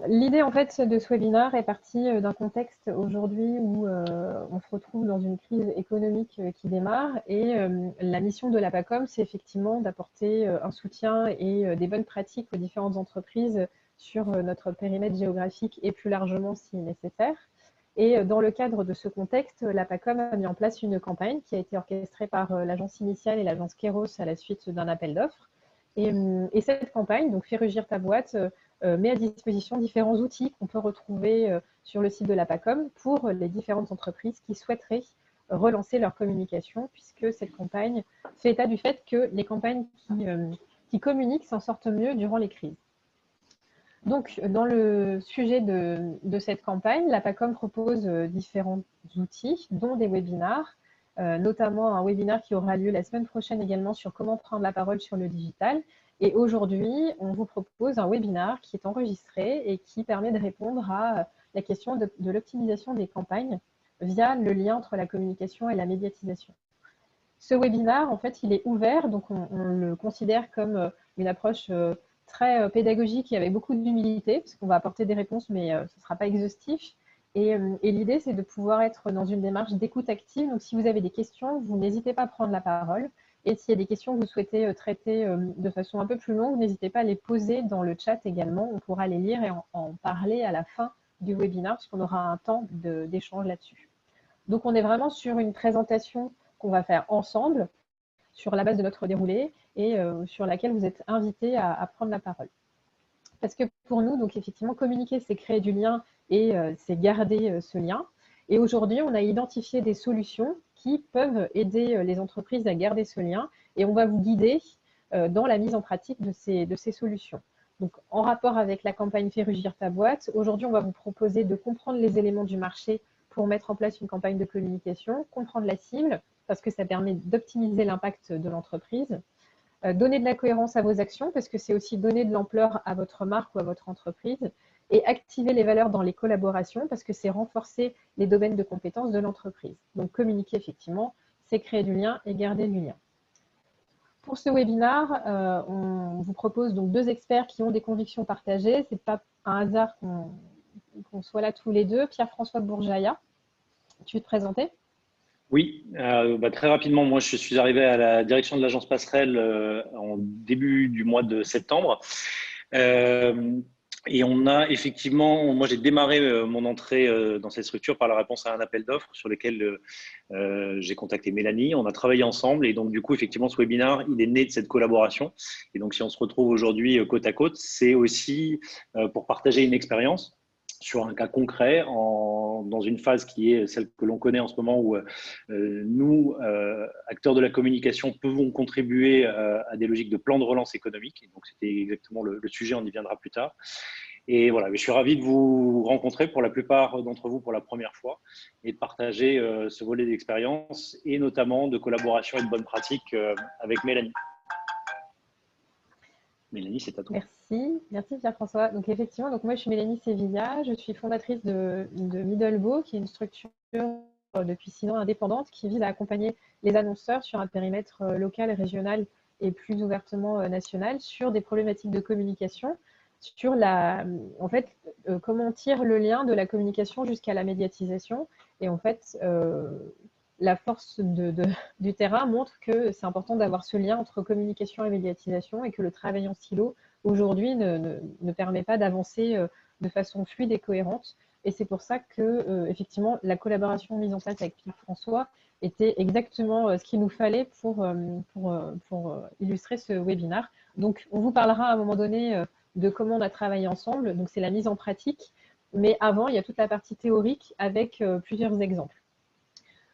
L'idée en fait de ce webinaire est partie d'un contexte aujourd'hui où on se retrouve dans une crise économique qui démarre et la mission de la PACOM, c'est effectivement d'apporter un soutien et des bonnes pratiques aux différentes entreprises sur notre périmètre géographique et plus largement si nécessaire. Et dans le cadre de ce contexte, la PACOM a mis en place une campagne qui a été orchestrée par l'agence initiale et l'agence Kéros à la suite d'un appel d'offres. Et cette campagne, donc Fais rugir ta boîte, met à disposition différents outils qu'on peut retrouver sur le site de la PACOM pour les différentes entreprises qui souhaiteraient relancer leur communication, puisque cette campagne fait état du fait que les campagnes qui communiquent s'en sortent mieux durant les crises. Donc, dans le sujet de cette campagne, la PACOM propose différents outils, dont des webinars, notamment un webinaire qui aura lieu la semaine prochaine également sur comment prendre la parole sur le digital. Et aujourd'hui, on vous propose un webinaire qui est enregistré et qui permet de répondre à la question de l'optimisation des campagnes via le lien entre la communication et la médiatisation. Ce webinaire, en fait, il est ouvert, donc on le considère comme une approche très pédagogique et avec beaucoup d'humilité, parce qu'on va apporter des réponses, mais ce ne sera pas exhaustif. Et l'idée, c'est de pouvoir être dans une démarche d'écoute active. Donc, si vous avez des questions, vous n'hésitez pas à prendre la parole. Et s'il y a des questions que vous souhaitez traiter de façon un peu plus longue, n'hésitez pas à les poser dans le chat également. On pourra les lire et en parler à la fin du webinaire, puisqu'on aura un temps d'échange là-dessus. Donc, on est vraiment sur une présentation qu'on va faire ensemble, sur la base de notre déroulé, et sur laquelle vous êtes invités à prendre la parole. Parce que pour nous, donc effectivement, communiquer, c'est créer du lien et c'est garder ce lien. Et aujourd'hui, on a identifié des solutions qui peuvent aider les entreprises à garder ce lien et on va vous guider dans la mise en pratique de ces solutions. Donc, en rapport avec la campagne Fais rugir ta boîte, aujourd'hui, on va vous proposer de comprendre les éléments du marché pour mettre en place une campagne de communication, comprendre la cible, parce que ça permet d'optimiser l'impact de l'entreprise, donner de la cohérence à vos actions, parce que c'est aussi donner de l'ampleur à votre marque ou à votre entreprise, et activer les valeurs dans les collaborations, parce que c'est renforcer les domaines de compétences de l'entreprise. Donc communiquer, effectivement, c'est créer du lien et garder du lien. Pour ce webinaire, on vous propose donc 2 experts qui ont des convictions partagées. Ce n'est pas un hasard qu'on soit là tous les deux. Pierre-François Bourjaïa, tu veux te présenter ? Oui, très rapidement, moi je suis arrivé à la direction de l'agence Passerelle en début du mois de septembre. Et on a effectivement, moi j'ai démarré mon entrée dans cette structure par la réponse à un appel d'offres sur lequel j'ai contacté Mélanie. On a travaillé ensemble et donc du coup effectivement ce webinaire il est né de cette collaboration. Et donc si on se retrouve aujourd'hui côte à côte, c'est aussi pour partager une expérience sur un cas concret dans une phase qui est celle que l'on connaît en ce moment où nous, acteurs de la communication, pouvons contribuer à des logiques de plan de relance économique. Et donc, c'était exactement le sujet, on y viendra plus tard. Et voilà, je suis ravi de vous rencontrer pour la plupart d'entre vous pour la première fois et de partager ce volet d'expérience et notamment de collaboration et de bonnes pratiques avec Mélanie. Mélanie, c'est à toi. Merci Pierre-François. Donc effectivement, moi je suis Mélanie Sevilla, je suis fondatrice de Middlebo, qui est une structure depuis 6 ans indépendante qui vise à accompagner les annonceurs sur un périmètre local, régional et plus ouvertement national sur des problématiques de communication, sur comment on tire le lien de la communication jusqu'à la médiatisation. Et en fait, la force du terrain montre que c'est important d'avoir ce lien entre communication et médiatisation et que le travail en silo aujourd'hui ne permet pas d'avancer de façon fluide et cohérente. Et c'est pour ça que, effectivement, la collaboration mise en place avec Pierre-François était exactement ce qu'il nous fallait pour illustrer ce webinaire. Donc, on vous parlera à un moment donné de comment on a travaillé ensemble. Donc, c'est la mise en pratique. Mais avant, il y a toute la partie théorique avec plusieurs exemples.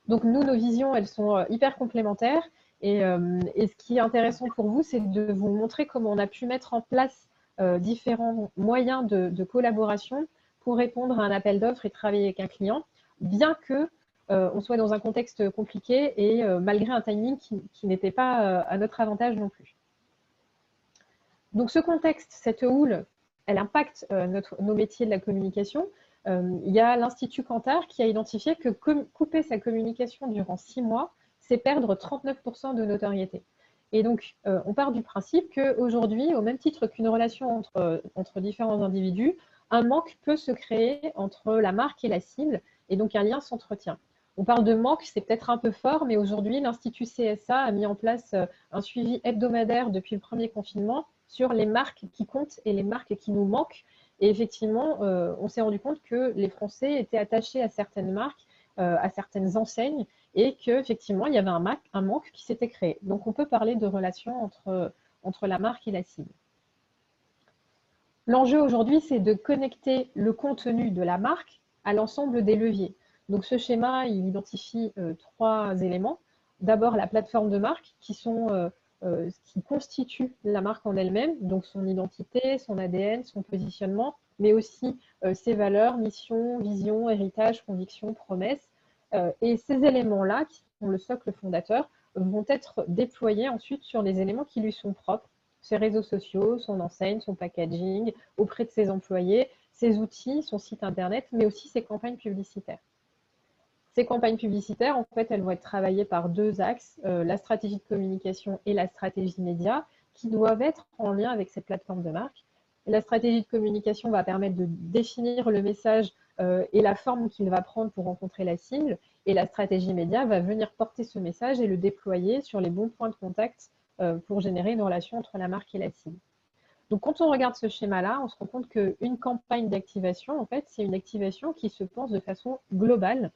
Donc, nous, nos visions, elles sont hyper complémentaires. Et ce qui est intéressant pour vous, c'est de vous montrer comment on a pu mettre en place différents moyens de collaboration pour répondre à un appel d'offres et travailler avec un client, bien que on soit dans un contexte compliqué et malgré un timing qui n'était pas à notre avantage non plus. Donc, ce contexte, cette houle, elle impacte nos métiers de la communication. Il y a l'Institut Kantar qui a identifié que couper sa communication durant 6 mois, c'est perdre 39% de notoriété. Et donc, on part du principe qu'aujourd'hui, au même titre qu'une relation entre différents individus, un manque peut se créer entre la marque et la cible, et donc un lien s'entretient. On parle de manque, c'est peut-être un peu fort, mais aujourd'hui, l'Institut CSA a mis en place un suivi hebdomadaire depuis le premier confinement sur les marques qui comptent et les marques qui nous manquent. Et effectivement, on s'est rendu compte que les Français étaient attachés à certaines marques, à certaines enseignes, et qu'effectivement, il y avait un manque qui s'était créé. Donc, on peut parler de relation entre la marque et la cible. L'enjeu aujourd'hui, c'est de connecter le contenu de la marque à l'ensemble des leviers. Donc, ce schéma, il identifie 3 éléments. D'abord, la plateforme de marque, qui constitue la marque en elle-même, donc son identité, son ADN, son positionnement, mais aussi ses valeurs, mission, vision, héritage, conviction, promesse. Et ces éléments-là, qui sont le socle fondateur, vont être déployés ensuite sur les éléments qui lui sont propres, ses réseaux sociaux, son enseigne, son packaging, auprès de ses employés, ses outils, son site internet, mais aussi ses campagnes publicitaires. Ces campagnes publicitaires, en fait, elles vont être travaillées par 2 axes, la stratégie de communication et la stratégie média, qui doivent être en lien avec cette plateforme de marque. La stratégie de communication va permettre de définir le message et la forme qu'il va prendre pour rencontrer la cible, et la stratégie média va venir porter ce message et le déployer sur les bons points de contact pour générer une relation entre la marque et la cible. Donc, quand on regarde ce schéma-là, on se rend compte qu'une campagne d'activation, en fait, c'est une activation qui se pense de façon globale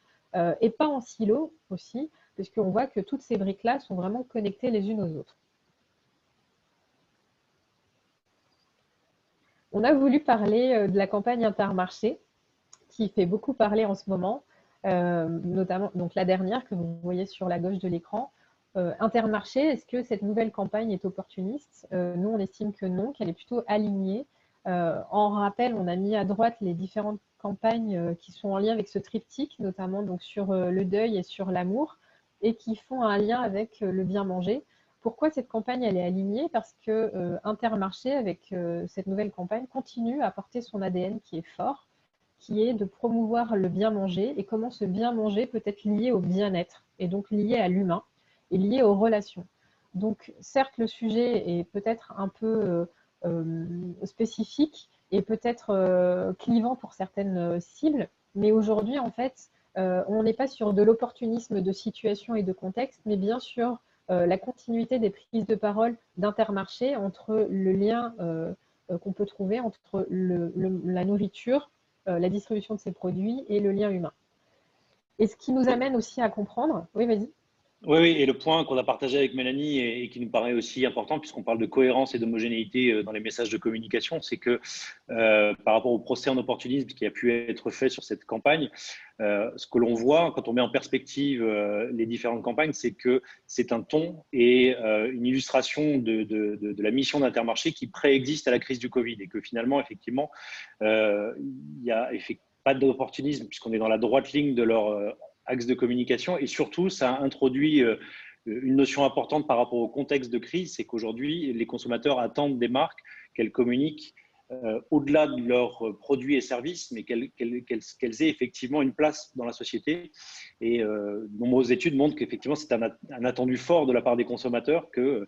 et pas en silo aussi, puisqu'on voit que toutes ces briques-là sont vraiment connectées les unes aux autres. On a voulu parler de la campagne Intermarché, qui fait beaucoup parler en ce moment, notamment donc la dernière que vous voyez sur la gauche de l'écran. Intermarché, est-ce que cette nouvelle campagne est opportuniste? Nous, on estime que non, qu'elle est plutôt alignée. En rappel, on a mis à droite les différentes campagnes qui sont en lien avec ce triptyque, notamment donc sur le deuil et sur l'amour, et qui font un lien avec le bien manger. Pourquoi cette campagne elle est alignée? Parce que Intermarché, avec cette nouvelle campagne, continue à porter son ADN qui est fort, qui est de promouvoir le bien manger, et comment ce bien manger peut être lié au bien-être, et donc lié à l'humain, et lié aux relations. Donc, certes, le sujet est peut-être un peu spécifique et peut-être clivant pour certaines cibles, mais aujourd'hui, en fait, on n'est pas sur de l'opportunisme de situation et de contexte, mais bien sur la continuité des prises de parole d'Intermarché entre le lien qu'on peut trouver entre la nourriture, la distribution de ces produits et le lien humain. Et ce qui nous amène aussi à comprendre… Oui, vas-y. Oui, oui, et le point qu'on a partagé avec Mélanie et qui nous paraît aussi important, puisqu'on parle de cohérence et d'homogénéité dans les messages de communication, c'est que par rapport au procès en opportunisme qui a pu être fait sur cette campagne, ce que l'on voit quand on met en perspective les différentes campagnes, c'est que c'est un ton et une illustration de la mission d'Intermarché qui préexiste à la crise du Covid, et que finalement, effectivement, il n'y a pas d'opportunisme puisqu'on est dans la droite ligne de leur axe de communication, et surtout ça introduit une notion importante par rapport au contexte de crise, c'est qu'aujourd'hui les consommateurs attendent des marques qu'elles communiquent au-delà de leurs produits et services, mais qu'elles aient effectivement une place dans la société. Et de nombreuses études montrent qu'effectivement c'est un attendu fort de la part des consommateurs que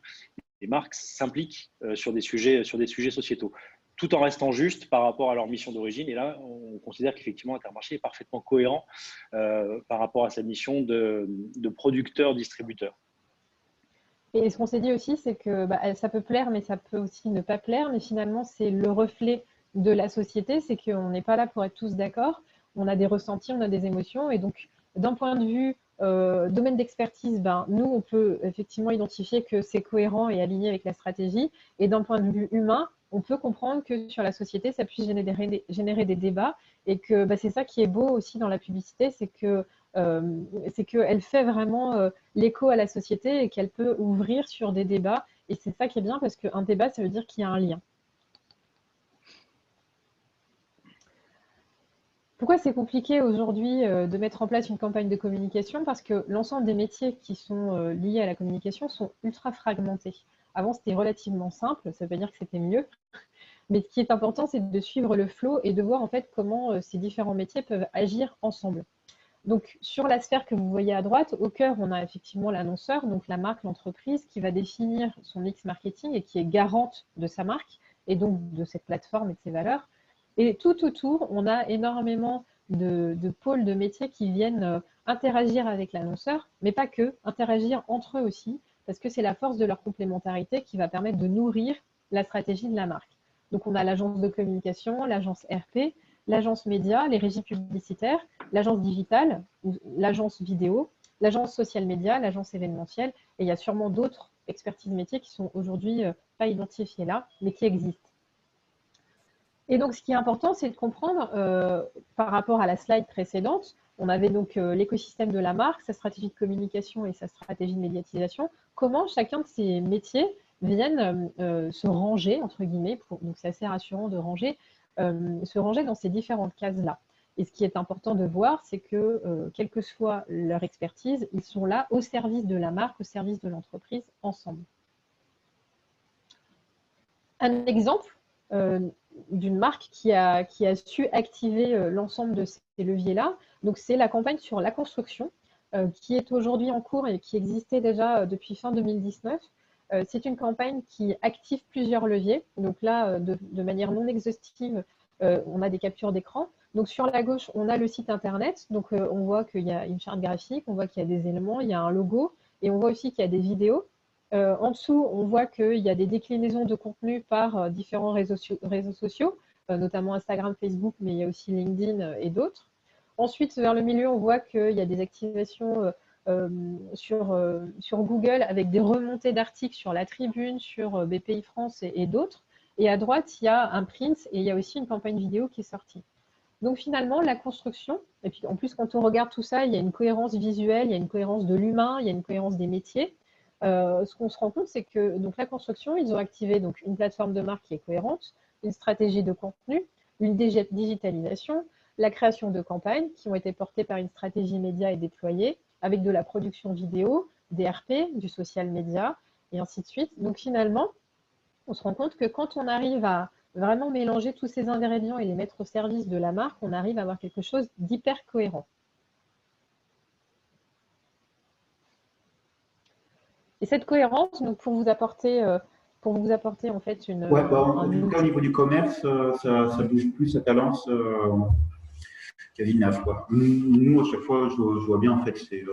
les marques s'impliquent sur des sujets sociétaux, tout en restant juste par rapport à leur mission d'origine. Et là, on considère qu'effectivement, Intermarché est parfaitement cohérent par rapport à sa mission de producteur-distributeur. Et ce qu'on s'est dit aussi, c'est que ça peut plaire, mais ça peut aussi ne pas plaire. Mais finalement, c'est le reflet de la société, c'est qu'on n'est pas là pour être tous d'accord. On a des ressentis, on a des émotions. Et donc, d'un point de vue domaine d'expertise, nous, on peut effectivement identifier que c'est cohérent et aligné avec la stratégie. Et d'un point de vue humain, on peut comprendre que sur la société, ça puisse générer des débats. Et que c'est ça qui est beau aussi dans la publicité, c'est qu'elle fait vraiment l'écho à la société et qu'elle peut ouvrir sur des débats. Et c'est ça qui est bien, parce qu'un débat, ça veut dire qu'il y a un lien. Pourquoi c'est compliqué aujourd'hui de mettre en place une campagne de communication? Parce que l'ensemble des métiers qui sont liés à la communication sont ultra fragmentés. Avant, c'était relativement simple, ça ne veut pas dire que c'était mieux. Mais ce qui est important, c'est de suivre le flow et de voir en fait comment ces différents métiers peuvent agir ensemble. Donc, sur la sphère que vous voyez à droite, au cœur, on a effectivement l'annonceur, donc la marque, l'entreprise, qui va définir son mix marketing et qui est garante de sa marque et donc de cette plateforme et de ses valeurs. Et tout autour, on a énormément de pôles de métiers qui viennent interagir avec l'annonceur, mais pas que, interagir entre eux aussi, parce que c'est la force de leur complémentarité qui va permettre de nourrir la stratégie de la marque. Donc on a l'agence de communication, l'agence RP, l'agence média, les régies publicitaires, l'agence digitale, l'agence vidéo, l'agence social média, l'agence événementielle, et il y a sûrement d'autres expertises métiers qui sont aujourd'hui pas identifiées là, mais qui existent. Et donc, ce qui est important, c'est de comprendre, par rapport à la slide précédente, on avait donc l'écosystème de la marque, sa stratégie de communication et sa stratégie de médiatisation, comment chacun de ces métiers viennent se ranger, entre guillemets, donc c'est assez rassurant de ranger, se ranger dans ces différentes cases-là. Et ce qui est important de voir, c'est que, quelle que soit leur expertise, ils sont là au service de la marque, au service de l'entreprise, ensemble. Un exemple d'une marque qui a su activer l'ensemble de ces leviers-là, donc c'est la campagne sur la construction, qui est aujourd'hui en cours et qui existait déjà depuis fin 2019. C'est une campagne qui active plusieurs leviers. Donc là, de manière non exhaustive, on a des captures d'écran. Donc sur la gauche, on a le site internet. Donc on voit qu'il y a une charte graphique, on voit qu'il y a des éléments, il y a un logo, et on voit aussi qu'il y a des vidéos. En dessous, on voit qu'il y a des déclinaisons de contenu par différents réseaux sociaux, notamment Instagram, Facebook, mais il y a aussi LinkedIn et d'autres. Ensuite, vers le milieu, on voit qu'il y a des activations sur Google avec des remontées d'articles sur La Tribune, sur BPI France et d'autres. Et à droite, il y a un print et il y a aussi une campagne vidéo qui est sortie. Donc finalement, la construction, et puis en plus, quand on regarde tout ça, il y a une cohérence visuelle, il y a une cohérence de l'humain, il y a une cohérence des métiers. Ce qu'on se rend compte, c'est que donc, la construction, ils ont activé donc, une plateforme de marque qui est cohérente, une stratégie de contenu, une digitalisation, la création de campagnes qui ont été portées par une stratégie média et déployée, avec de la production vidéo, des RP, du social média, et ainsi de suite. Donc finalement, on se rend compte que quand on arrive à vraiment mélanger tous ces ingrédients et les mettre au service de la marque, on arrive à avoir quelque chose d'hyper cohérent. Et cette cohérence, donc pour vous apporter en fait une. Ouais, en tout cas, au niveau du commerce, ça bouge plus, ça talence qu'à Villeneuve, quoi. Nous, à chaque fois, je vois bien, en fait, c'est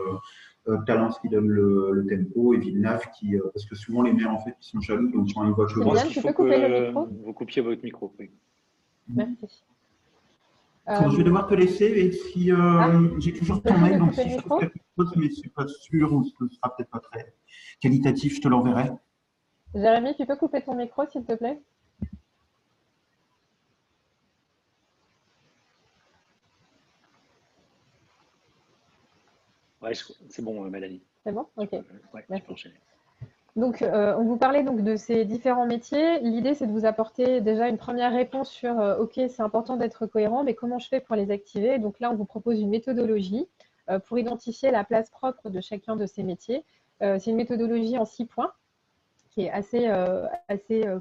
Talence qui donne le tempo et Villeneuve qui. Parce que souvent, les maires, en fait, ils sont jaloux, donc quand ils voient que Sylviane, tu peux couper le micro ? Vous coupiez votre micro, oui. Merci. Je vais devoir te laisser, et si j'ai toujours ton mail, donc si je trouve quelque chose, mais je ne suis pas sûr, ou ce ne sera peut-être pas très qualitatif, je te l'enverrai. Jérémy, tu peux couper ton micro, s'il te plaît ? Ouais, c'est bon, Mélanie. C'est bon ? Ok. Ouais, tu peux enchaîner. Donc, on vous parlait donc de ces différents métiers. L'idée, c'est de vous apporter déjà une première réponse sur OK, c'est important d'être cohérent, mais comment je fais pour les activer? Donc là, on vous propose une méthodologie pour identifier la place propre de chacun de ces métiers. C'est une méthodologie en 6 points qui est assez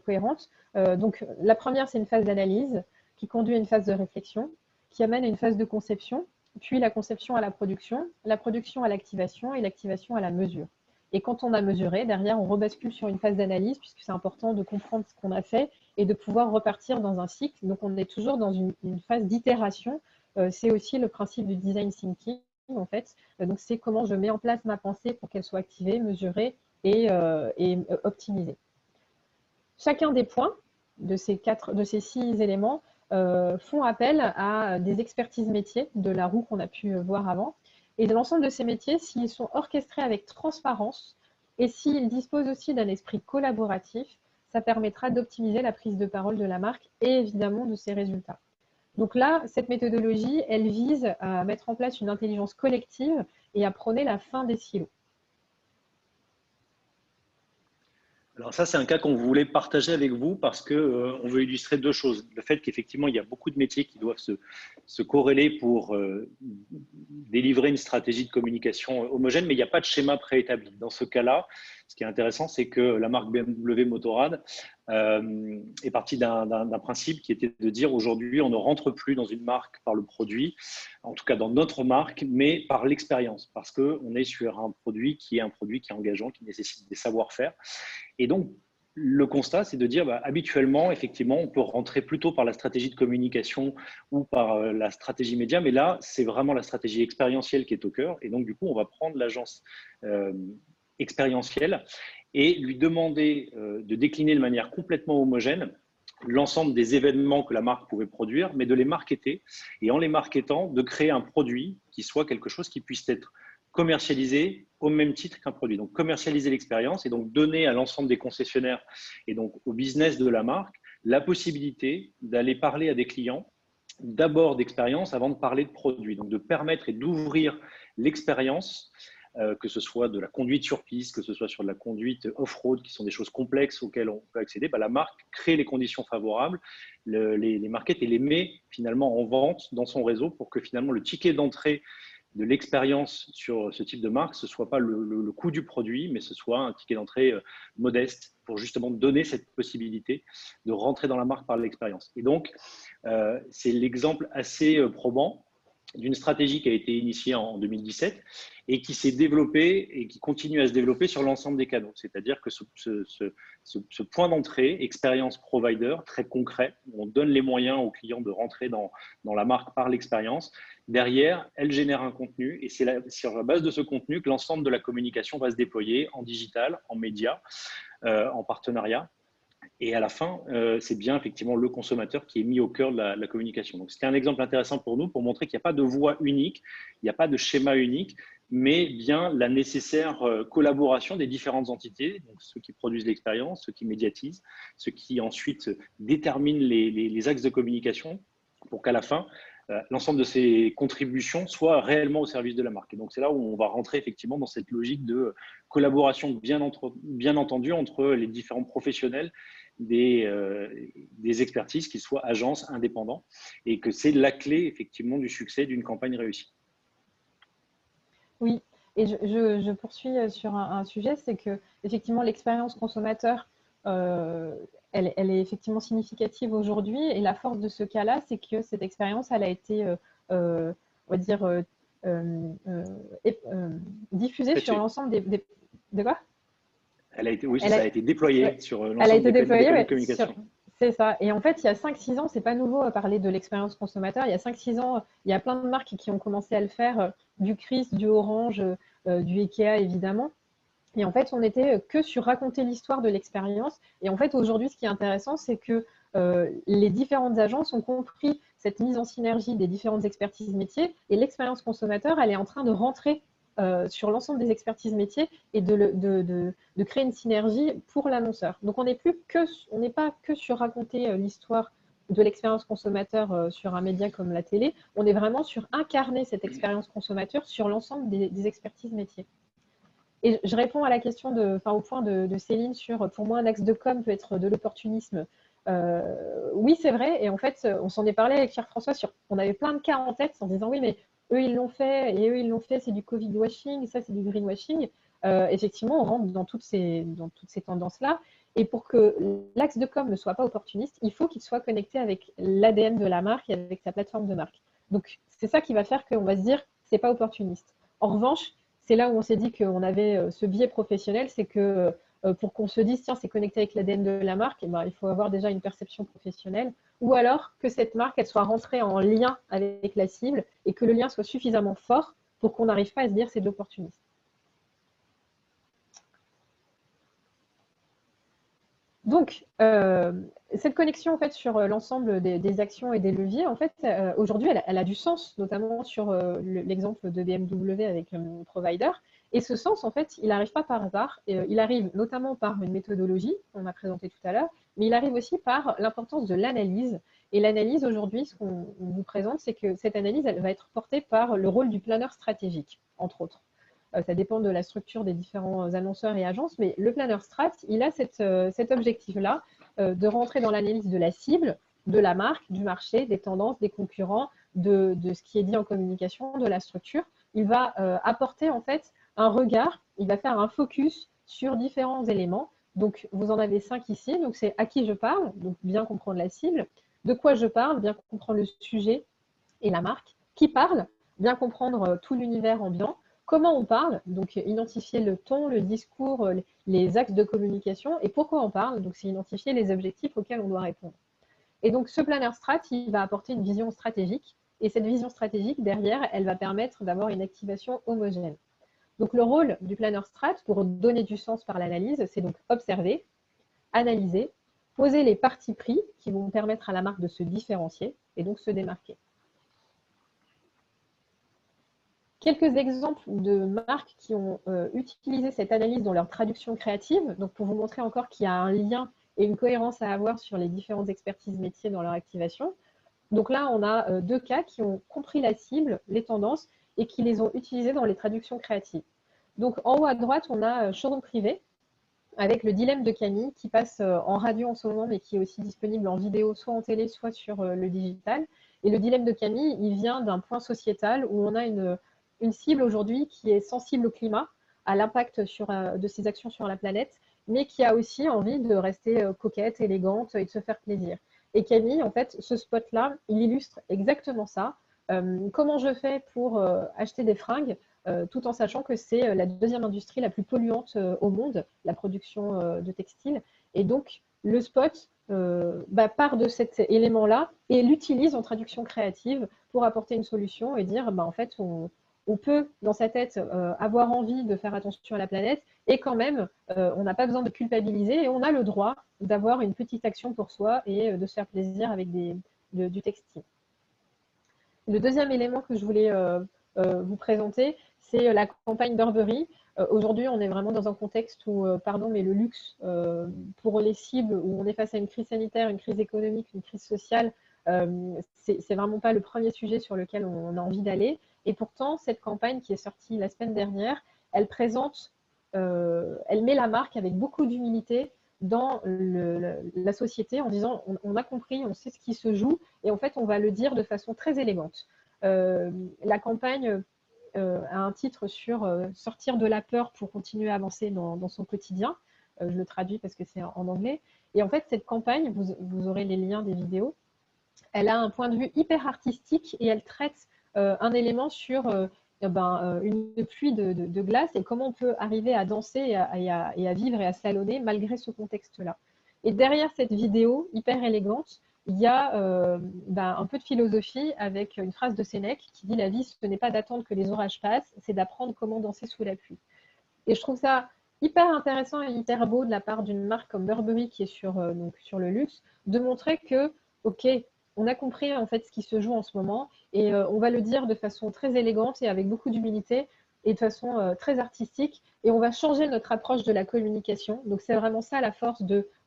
cohérente. Donc, la première, c'est une phase d'analyse qui conduit à une phase de réflexion, qui amène à une phase de conception, puis la conception à la production à l'activation et l'activation à la mesure. Et quand on a mesuré, derrière, on rebascule sur une phase d'analyse, puisque c'est important de comprendre ce qu'on a fait et de pouvoir repartir dans un cycle. Donc, on est toujours dans une phase d'itération. C'est aussi le principe du design thinking, en fait. Donc, c'est comment je mets en place ma pensée pour qu'elle soit activée, mesurée et optimisée. Chacun des points de ces 6 éléments font appel à des expertises métiers de la roue qu'on a pu voir avant. Et de l'ensemble de ces métiers, s'ils sont orchestrés avec transparence et s'ils disposent aussi d'un esprit collaboratif, ça permettra d'optimiser la prise de parole de la marque et évidemment de ses résultats. Donc là, cette méthodologie, elle vise à mettre en place une intelligence collective et à prôner la fin des silos. Alors ça, c'est un cas qu'on voulait partager avec vous parce qu'on veut illustrer 2 choses. Le fait qu'effectivement, il y a beaucoup de métiers qui doivent se corréler pour délivrer une stratégie de communication homogène, mais il n'y a pas de schéma préétabli. Dans ce cas-là, ce qui est intéressant, c'est que la marque BMW Motorrad est partie d'un principe qui était de dire aujourd'hui, on ne rentre plus dans une marque par le produit, en tout cas dans notre marque, mais par l'expérience, parce qu'on est sur un produit qui est engageant, qui nécessite des savoir-faire. Et donc, le constat, c'est de dire, habituellement, effectivement, on peut rentrer plutôt par la stratégie de communication ou par la stratégie média, mais là, c'est vraiment la stratégie expérientielle qui est au cœur. Et donc, du coup, on va prendre l'agence expérientielle et lui demander de décliner de manière complètement homogène l'ensemble des événements que la marque pouvait produire, mais de les marketer. Et en les marketant, de créer un produit qui soit quelque chose qui puisse être commercialisé au même titre qu'un produit. Donc, commercialiser l'expérience et donc donner à l'ensemble des concessionnaires et donc au business de la marque la possibilité d'aller parler à des clients d'abord d'expérience avant de parler de produit. Donc, de permettre et d'ouvrir l'expérience, que ce soit de la conduite sur piste, que ce soit sur de la conduite off-road, qui sont des choses complexes auxquelles on peut accéder. La marque crée les conditions favorables, les markets et les met finalement en vente dans son réseau pour que finalement le ticket d'entrée de l'expérience sur ce type de marque, ce ne soit pas le coût du produit, mais ce soit un ticket d'entrée modeste pour justement donner cette possibilité de rentrer dans la marque par l'expérience. Et donc, c'est l'exemple assez probant d'une stratégie qui a été initiée en 2017 et qui s'est développée et qui continue à se développer sur l'ensemble des canaux. C'est-à-dire que ce point d'entrée, expérience provider, très concret, où on donne les moyens aux clients de rentrer dans la marque par l'expérience. Derrière, elle génère un contenu et c'est sur la base de ce contenu que l'ensemble de la communication va se déployer en digital, en médias, en partenariat. Et à la fin, c'est bien effectivement le consommateur qui est mis au cœur de la communication. Donc, c'était un exemple intéressant pour nous pour montrer qu'il n'y a pas de voie unique, il n'y a pas de schéma unique, mais bien la nécessaire collaboration des différentes entités, donc ceux qui produisent l'expérience, ceux qui médiatisent, ceux qui ensuite déterminent les axes de communication pour qu'à la fin, l'ensemble de ces contributions soient réellement au service de la marque. Et donc, c'est là où on va rentrer effectivement dans cette logique de collaboration bien entendu entre les différents professionnels des expertises, qu'ils soient agences, indépendants, et que c'est la clé effectivement du succès d'une campagne réussie. Oui, et je poursuis sur un sujet, c'est que effectivement l'expérience consommateur, elle est effectivement significative aujourd'hui, et la force de ce cas-là, c'est que cette expérience, elle a été, on va dire, diffusée sur l'ensemble des… De quoi ? Elle a été, oui, ça a été déployé ouais, sur l'ensemble des canaux de communication. C'est ça. Et en fait, il y a 5-6 ans, c'est pas nouveau à parler de l'expérience consommateur. Il y a 5-6 ans, il y a plein de marques qui ont commencé à le faire, du Chris, du Orange, du Ikea évidemment. Et en fait, on n'était que sur raconter l'histoire de l'expérience. Et en fait, aujourd'hui, ce qui est intéressant, c'est que les différentes agences ont compris cette mise en synergie des différentes expertises métiers. Et l'expérience consommateur, elle est en train de rentrer sur l'ensemble des expertises métiers et de créer une synergie pour l'annonceur. Donc, on n'est pas que sur raconter l'histoire de l'expérience consommateur sur un média comme la télé. On est vraiment sur incarner cette expérience consommateur sur l'ensemble des expertises métiers. Et je réponds à la question, au point de Céline sur, pour moi, un axe de com peut être de l'opportunisme. Oui, c'est vrai. Et en fait, on s'en est parlé avec Pierre-François on avait plein de cas en tête en disant oui, mais eux, ils l'ont fait, et eux, ils l'ont fait, c'est du Covid washing, ça, c'est du greenwashing. Effectivement, on rentre dans toutes ces tendances-là. Et pour que l'axe de com ne soit pas opportuniste, il faut qu'il soit connecté avec l'ADN de la marque et avec sa plateforme de marque. Donc, c'est ça qui va faire qu'on va se dire, c'est pas opportuniste. En revanche, c'est là où on s'est dit qu'on avait ce biais professionnel, c'est que pour qu'on se dise, tiens, c'est connecté avec l'ADN de la marque, il faut avoir déjà une perception professionnelle, ou alors que cette marque, elle soit rentrée en lien avec la cible et que le lien soit suffisamment fort pour qu'on n'arrive pas à se dire c'est de l'opportunisme. Donc, cette connexion en fait sur l'ensemble des actions et des leviers, en fait, aujourd'hui, elle a du sens, notamment sur l'exemple de BMW avec Provider. Et ce sens, en fait, il n'arrive pas par hasard. Il arrive notamment par une méthodologie qu'on a présentée tout à l'heure, mais il arrive aussi par l'importance de l'analyse. Et l'analyse, aujourd'hui, ce qu'on vous présente, c'est que cette analyse, elle va être portée par le rôle du planeur stratégique, entre autres. Ça dépend de la structure des différents annonceurs et agences, mais le planeur strat, il a cet objectif-là de rentrer dans l'analyse de la cible, de la marque, du marché, des tendances, des concurrents, de ce qui est dit en communication, de la structure. Il va apporter en fait un regard, il va faire un focus sur différents éléments. Donc, vous en avez 5 ici. Donc, c'est à qui je parle, donc bien comprendre la cible, de quoi je parle, bien comprendre le sujet et la marque, qui parle, bien comprendre tout l'univers ambiant, comment on parle, donc identifier le ton, le discours, les axes de communication, et pourquoi on parle, donc c'est identifier les objectifs auxquels on doit répondre. Et donc ce planner strat, il va apporter une vision stratégique, et cette vision stratégique, derrière, elle va permettre d'avoir une activation homogène. Donc le rôle du planner strat, pour donner du sens par l'analyse, c'est donc observer, analyser, poser les partis pris qui vont permettre à la marque de se différencier et donc se démarquer. Quelques exemples de marques qui ont utilisé cette analyse dans leur traduction créative, donc pour vous montrer encore qu'il y a un lien et une cohérence à avoir sur les différentes expertises métiers dans leur activation. Donc là, on a deux cas qui ont compris la cible, les tendances, et qui les ont utilisées dans les traductions créatives. Donc en haut à droite, on a Showroom Privé, avec le dilemme de Camille, qui passe en radio en ce moment, mais qui est aussi disponible en vidéo, soit en télé, soit sur le digital. Et le dilemme de Camille, il vient d'un point sociétal où on a une cible aujourd'hui qui est sensible au climat, à l'impact de ses actions sur la planète, mais qui a aussi envie de rester coquette, élégante et de se faire plaisir. Et Camille, en fait, ce spot-là, il illustre exactement ça. Comment je fais pour acheter des fringues tout en sachant que c'est la deuxième industrie la plus polluante au monde, la production de textiles. Et donc, le spot part de cet élément-là et l'utilise en traduction créative pour apporter une solution et dire, en fait, on peut, dans sa tête, avoir envie de faire attention à la planète et quand même, on n'a pas besoin de culpabiliser et on a le droit d'avoir une petite action pour soi et de se faire plaisir avec du textile. Le deuxième élément que je voulais vous présenter, c'est la campagne Burberry. Aujourd'hui, on est vraiment dans un contexte où, mais le luxe, pour les cibles, où on est face à une crise sanitaire, une crise économique, une crise sociale, c'est vraiment pas le premier sujet sur lequel on a envie d'aller. Et pourtant, cette campagne qui est sortie la semaine dernière, elle met la marque avec beaucoup d'humilité dans la société en disant on a compris, on sait ce qui se joue et en fait on va le dire de façon très élégante. La campagne a un titre sur sortir de la peur pour continuer à avancer dans son quotidien. Je le traduis parce que c'est en anglais. Et en fait, cette campagne, vous aurez les liens des vidéos, elle a un point de vue hyper artistique et elle traite un élément sur une pluie de glace et comment on peut arriver à danser et à vivre et à salonner malgré ce contexte-là. Et derrière cette vidéo hyper élégante, il y a un peu de philosophie avec une phrase de Sénèque qui dit « La vie, ce n'est pas d'attendre que les orages passent, c'est d'apprendre comment danser sous la pluie ». Et je trouve ça hyper intéressant et hyper beau de la part d'une marque comme Burberry qui est sur le luxe, de montrer que, ok, on a compris en fait ce qui se joue en ce moment et on va le dire de façon très élégante et avec beaucoup d'humilité et de façon très artistique et on va changer notre approche de la communication. Donc c'est vraiment ça la force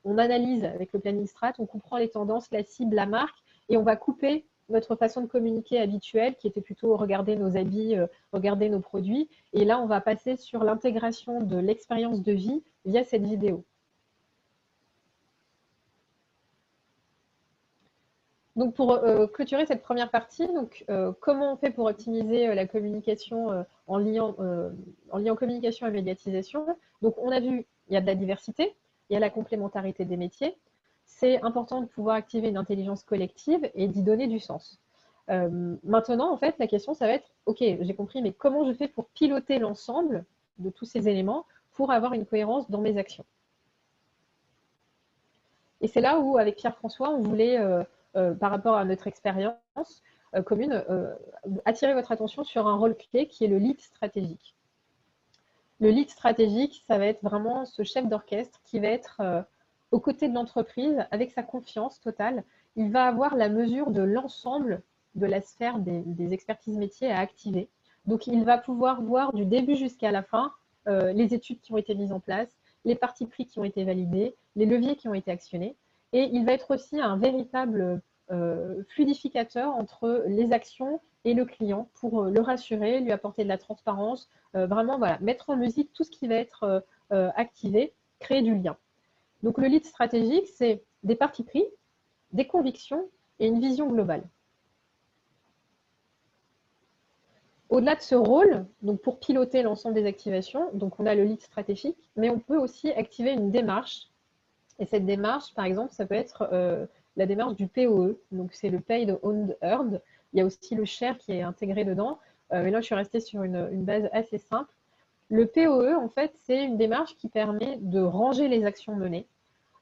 on analyse avec le planning strat, on comprend les tendances, la cible, la marque et on va couper notre façon de communiquer habituelle qui était plutôt regarder nos habits, regarder nos produits. Et là, on va passer sur l'intégration de l'expérience de vie via cette vidéo. Donc, pour clôturer cette première partie, comment on fait pour optimiser la communication en liant communication et médiatisation? Donc, on a vu, il y a de la diversité, il y a la complémentarité des métiers. C'est important de pouvoir activer une intelligence collective et d'y donner du sens. Maintenant, en fait, la question, ça va être, ok, j'ai compris, mais comment je fais pour piloter l'ensemble de tous ces éléments pour avoir une cohérence dans mes actions? Et c'est là où, avec Pierre-François, on voulait, par rapport à notre expérience commune, attirer votre attention sur un rôle clé qui est le lead stratégique. Le lead stratégique, ça va être vraiment ce chef d'orchestre qui va être aux côtés de l'entreprise avec sa confiance totale. Il va avoir la mesure de l'ensemble de la sphère des expertises métiers à activer. Donc, il va pouvoir voir du début jusqu'à la fin les études qui ont été mises en place, les partis pris qui ont été validés, les leviers qui ont été actionnés. Et il va être aussi un véritable fluidificateur entre les actions et le client pour le rassurer, lui apporter de la transparence, vraiment voilà, mettre en musique tout ce qui va être activé, créer du lien. Donc le lead stratégique, c'est des partis pris, des convictions et une vision globale. Au-delà de ce rôle, donc pour piloter l'ensemble des activations, donc on a le lead stratégique, mais on peut aussi activer une démarche. Et cette démarche, par exemple, ça peut être la démarche du POE, donc c'est le Paid Owned Earned. Il y a aussi le share qui est intégré dedans. mais là, je suis restée sur une base assez simple. Le POE, en fait, c'est une démarche qui permet de ranger les actions menées,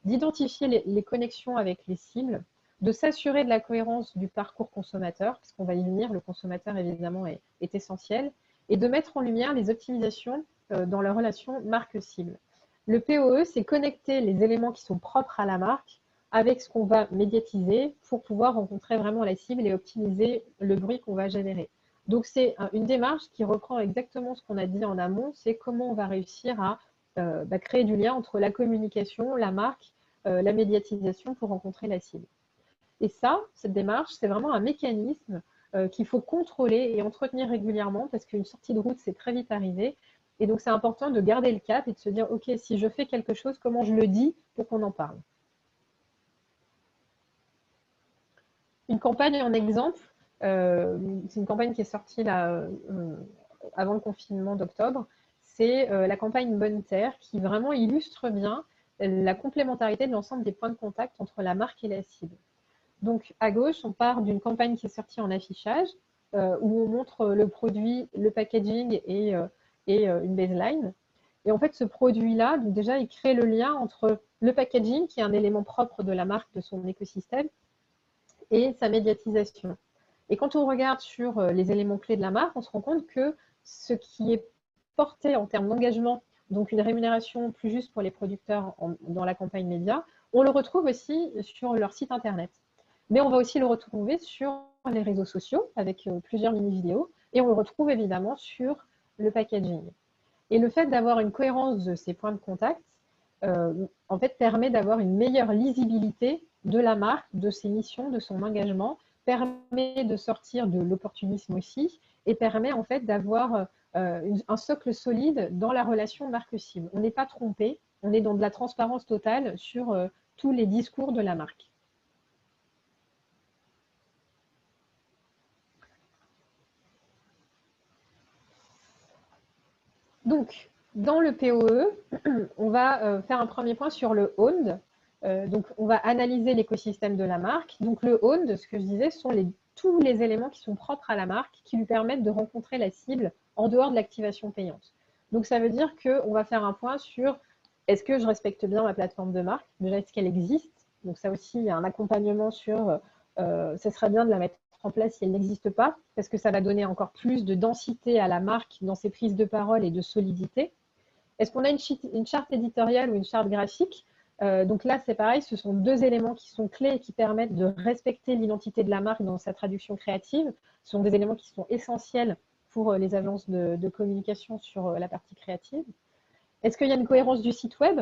d'identifier les connexions avec les cibles, de s'assurer de la cohérence du parcours consommateur, parce qu'on va y venir, le consommateur, évidemment, est essentiel, et de mettre en lumière les optimisations dans la relation marque-cible. Le POE, c'est connecter les éléments qui sont propres à la marque avec ce qu'on va médiatiser pour pouvoir rencontrer vraiment la cible et optimiser le bruit qu'on va générer. Donc, c'est une démarche qui reprend exactement ce qu'on a dit en amont, c'est comment on va réussir à créer du lien entre la communication, la marque, la médiatisation pour rencontrer la cible. Et ça, cette démarche, c'est vraiment un mécanisme qu'il faut contrôler et entretenir régulièrement parce qu'une sortie de route, c'est très vite arrivé. Et donc, c'est important de garder le cap et de se dire, OK, si je fais quelque chose, comment je le dis pour qu'on en parle? Une campagne en exemple, c'est une campagne qui est sortie là, avant le confinement d'octobre. C'est la campagne Bonne Terre qui vraiment illustre bien la complémentarité de l'ensemble des points de contact entre la marque et la cible. Donc, à gauche, on part d'une campagne qui est sortie en affichage, où on montre le produit, le packaging et une baseline. Et en fait, ce produit-là, déjà, il crée le lien entre le packaging, qui est un élément propre de la marque, de son écosystème, et sa médiatisation. Et quand on regarde sur les éléments clés de la marque, on se rend compte que ce qui est porté en termes d'engagement, donc une rémunération plus juste pour les producteurs dans la campagne média, on le retrouve aussi sur leur site internet. Mais on va aussi le retrouver sur les réseaux sociaux avec plusieurs mini-vidéos et on le retrouve évidemment sur le packaging. Et le fait d'avoir une cohérence de ces points de contact, en fait, permet d'avoir une meilleure lisibilité de la marque, de ses missions, de son engagement, permet de sortir de l'opportunisme aussi et permet en fait d'avoir un socle solide dans la relation marque-cible. On n'est pas trompé, on est dans de la transparence totale sur tous les discours de la marque. Donc, dans le POE, on va faire un premier point sur le owned. Donc, on va analyser l'écosystème de la marque. Donc, le owned, ce que je disais, sont tous les éléments qui sont propres à la marque, qui lui permettent de rencontrer la cible en dehors de l'activation payante. Donc, ça veut dire qu'on va faire un point sur est-ce que je respecte bien ma plateforme de marque? Déjà, est-ce qu'elle existe? Donc, ça aussi, il y a un accompagnement sur ça serait bien de la mettre en place si elle n'existe pas, parce que ça va donner encore plus de densité à la marque dans ses prises de parole et de solidité. Est-ce qu'on a une charte éditoriale ou une charte graphique? Donc là, c'est pareil, ce sont deux éléments qui sont clés et qui permettent de respecter l'identité de la marque dans sa traduction créative. Ce sont des éléments qui sont essentiels pour les agences de communication sur la partie créative. Est-ce qu'il y a une cohérence du site web?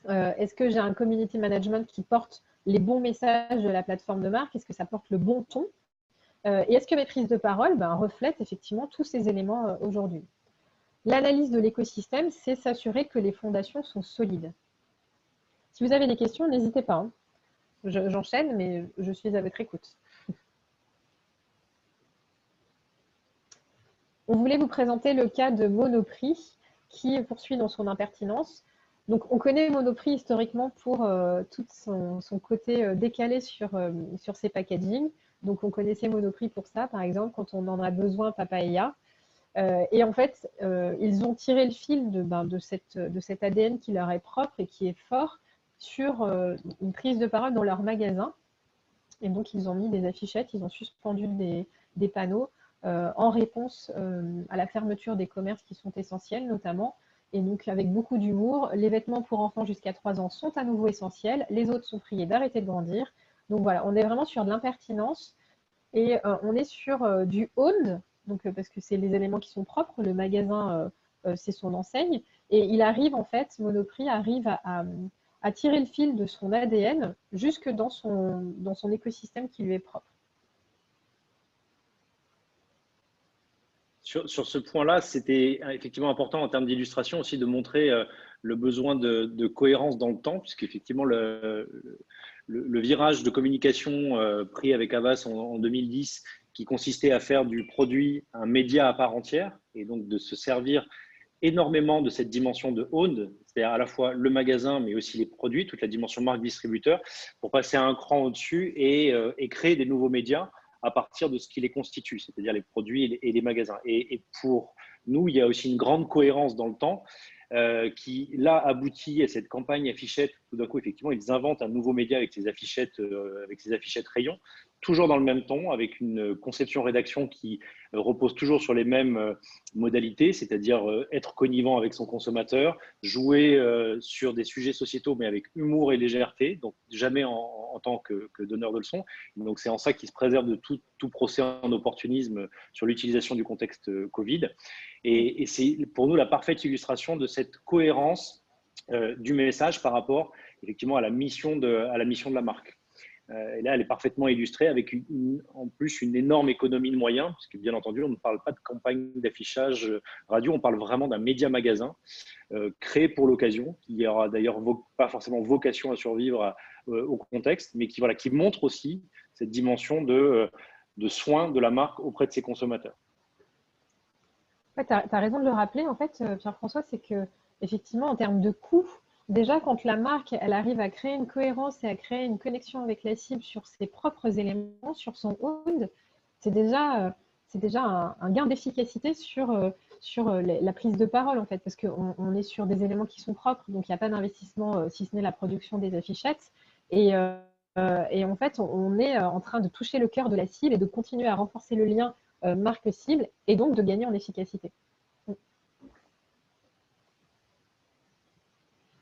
Est-ce que j'ai un community management qui porte les bons messages de la plateforme de marque? Est-ce que ça porte le bon ton? Et est-ce que mes prises de parole reflètent effectivement tous ces éléments aujourd'hui? L'analyse de l'écosystème, c'est s'assurer que les fondations sont solides. Si vous avez des questions, n'hésitez pas. Hein. J'enchaîne, mais je suis à votre écoute. On voulait vous présenter le cas de Monoprix qui poursuit dans son impertinence. Donc, on connaît Monoprix historiquement pour tout son côté décalé sur ses packaging. Donc, on connaissait Monoprix pour ça, par exemple, quand on en a besoin, Papaia. Et en fait, ils ont tiré le fil de cet ADN qui leur est propre et qui est fort sur une prise de parole dans leur magasin. Et donc, ils ont mis des affichettes, ils ont suspendu des panneaux en réponse à la fermeture des commerces qui sont essentiels, notamment. Et donc, avec beaucoup d'humour, les vêtements pour enfants jusqu'à 3 ans sont à nouveau essentiels. Les autres sont priés d'arrêter de grandir. Donc voilà, on est vraiment sur de l'impertinence et on est sur du owned, donc parce que c'est les éléments qui sont propres. Le magasin, c'est son enseigne. Et il arrive, en fait, Monoprix arrive à tirer le fil de son ADN jusque dans son écosystème qui lui est propre. Sur ce point-là, c'était effectivement important en termes d'illustration aussi de montrer le besoin de cohérence dans le temps, puisqu'effectivement le virage de communication pris avec Havas en 2010, qui consistait à faire du produit un média à part entière, et donc de se servir énormément de cette dimension de owned, c'est-à-dire à la fois le magasin, mais aussi les produits, toute la dimension marque distributeur, pour passer à un cran au-dessus et créer des nouveaux médias à partir de ce qui les constitue, c'est-à-dire les produits et les magasins. Et pour nous, il y a aussi une grande cohérence dans le temps qui, là, aboutit à cette campagne affichette. Tout d'un coup, effectivement, ils inventent un nouveau média avec ces affichettes rayons, toujours dans le même ton, avec une conception-rédaction qui repose toujours sur les mêmes modalités, c'est-à-dire être connivant avec son consommateur, jouer sur des sujets sociétaux, mais avec humour et légèreté, donc jamais en tant que donneur de leçons. Donc, c'est en ça qu'ils se préservent de tout procès en opportunisme sur l'utilisation du contexte Covid. Et c'est pour nous la parfaite illustration de cette cohérence du message par rapport effectivement à la mission de la marque. Et là, elle est parfaitement illustrée avec en plus une énorme économie de moyens, parce que bien entendu, on ne parle pas de campagne d'affichage radio, on parle vraiment d'un média magasin créé pour l'occasion, qui n'aura d'ailleurs pas forcément vocation à survivre au contexte, mais qui montre aussi cette dimension de soin de la marque auprès de ses consommateurs. Ouais, tu as raison de le rappeler, en fait, Pierre-François, c'est que effectivement, en termes de coût, déjà, quand la marque, elle arrive à créer une cohérence et à créer une connexion avec la cible sur ses propres éléments, sur son own, c'est déjà un gain d'efficacité sur la prise de parole, en fait, parce qu'on est sur des éléments qui sont propres, donc il n'y a pas d'investissement, si ce n'est la production des affichettes. Et en fait, on est en train de toucher le cœur de la cible et de continuer à renforcer le lien marque-cible et donc de gagner en efficacité.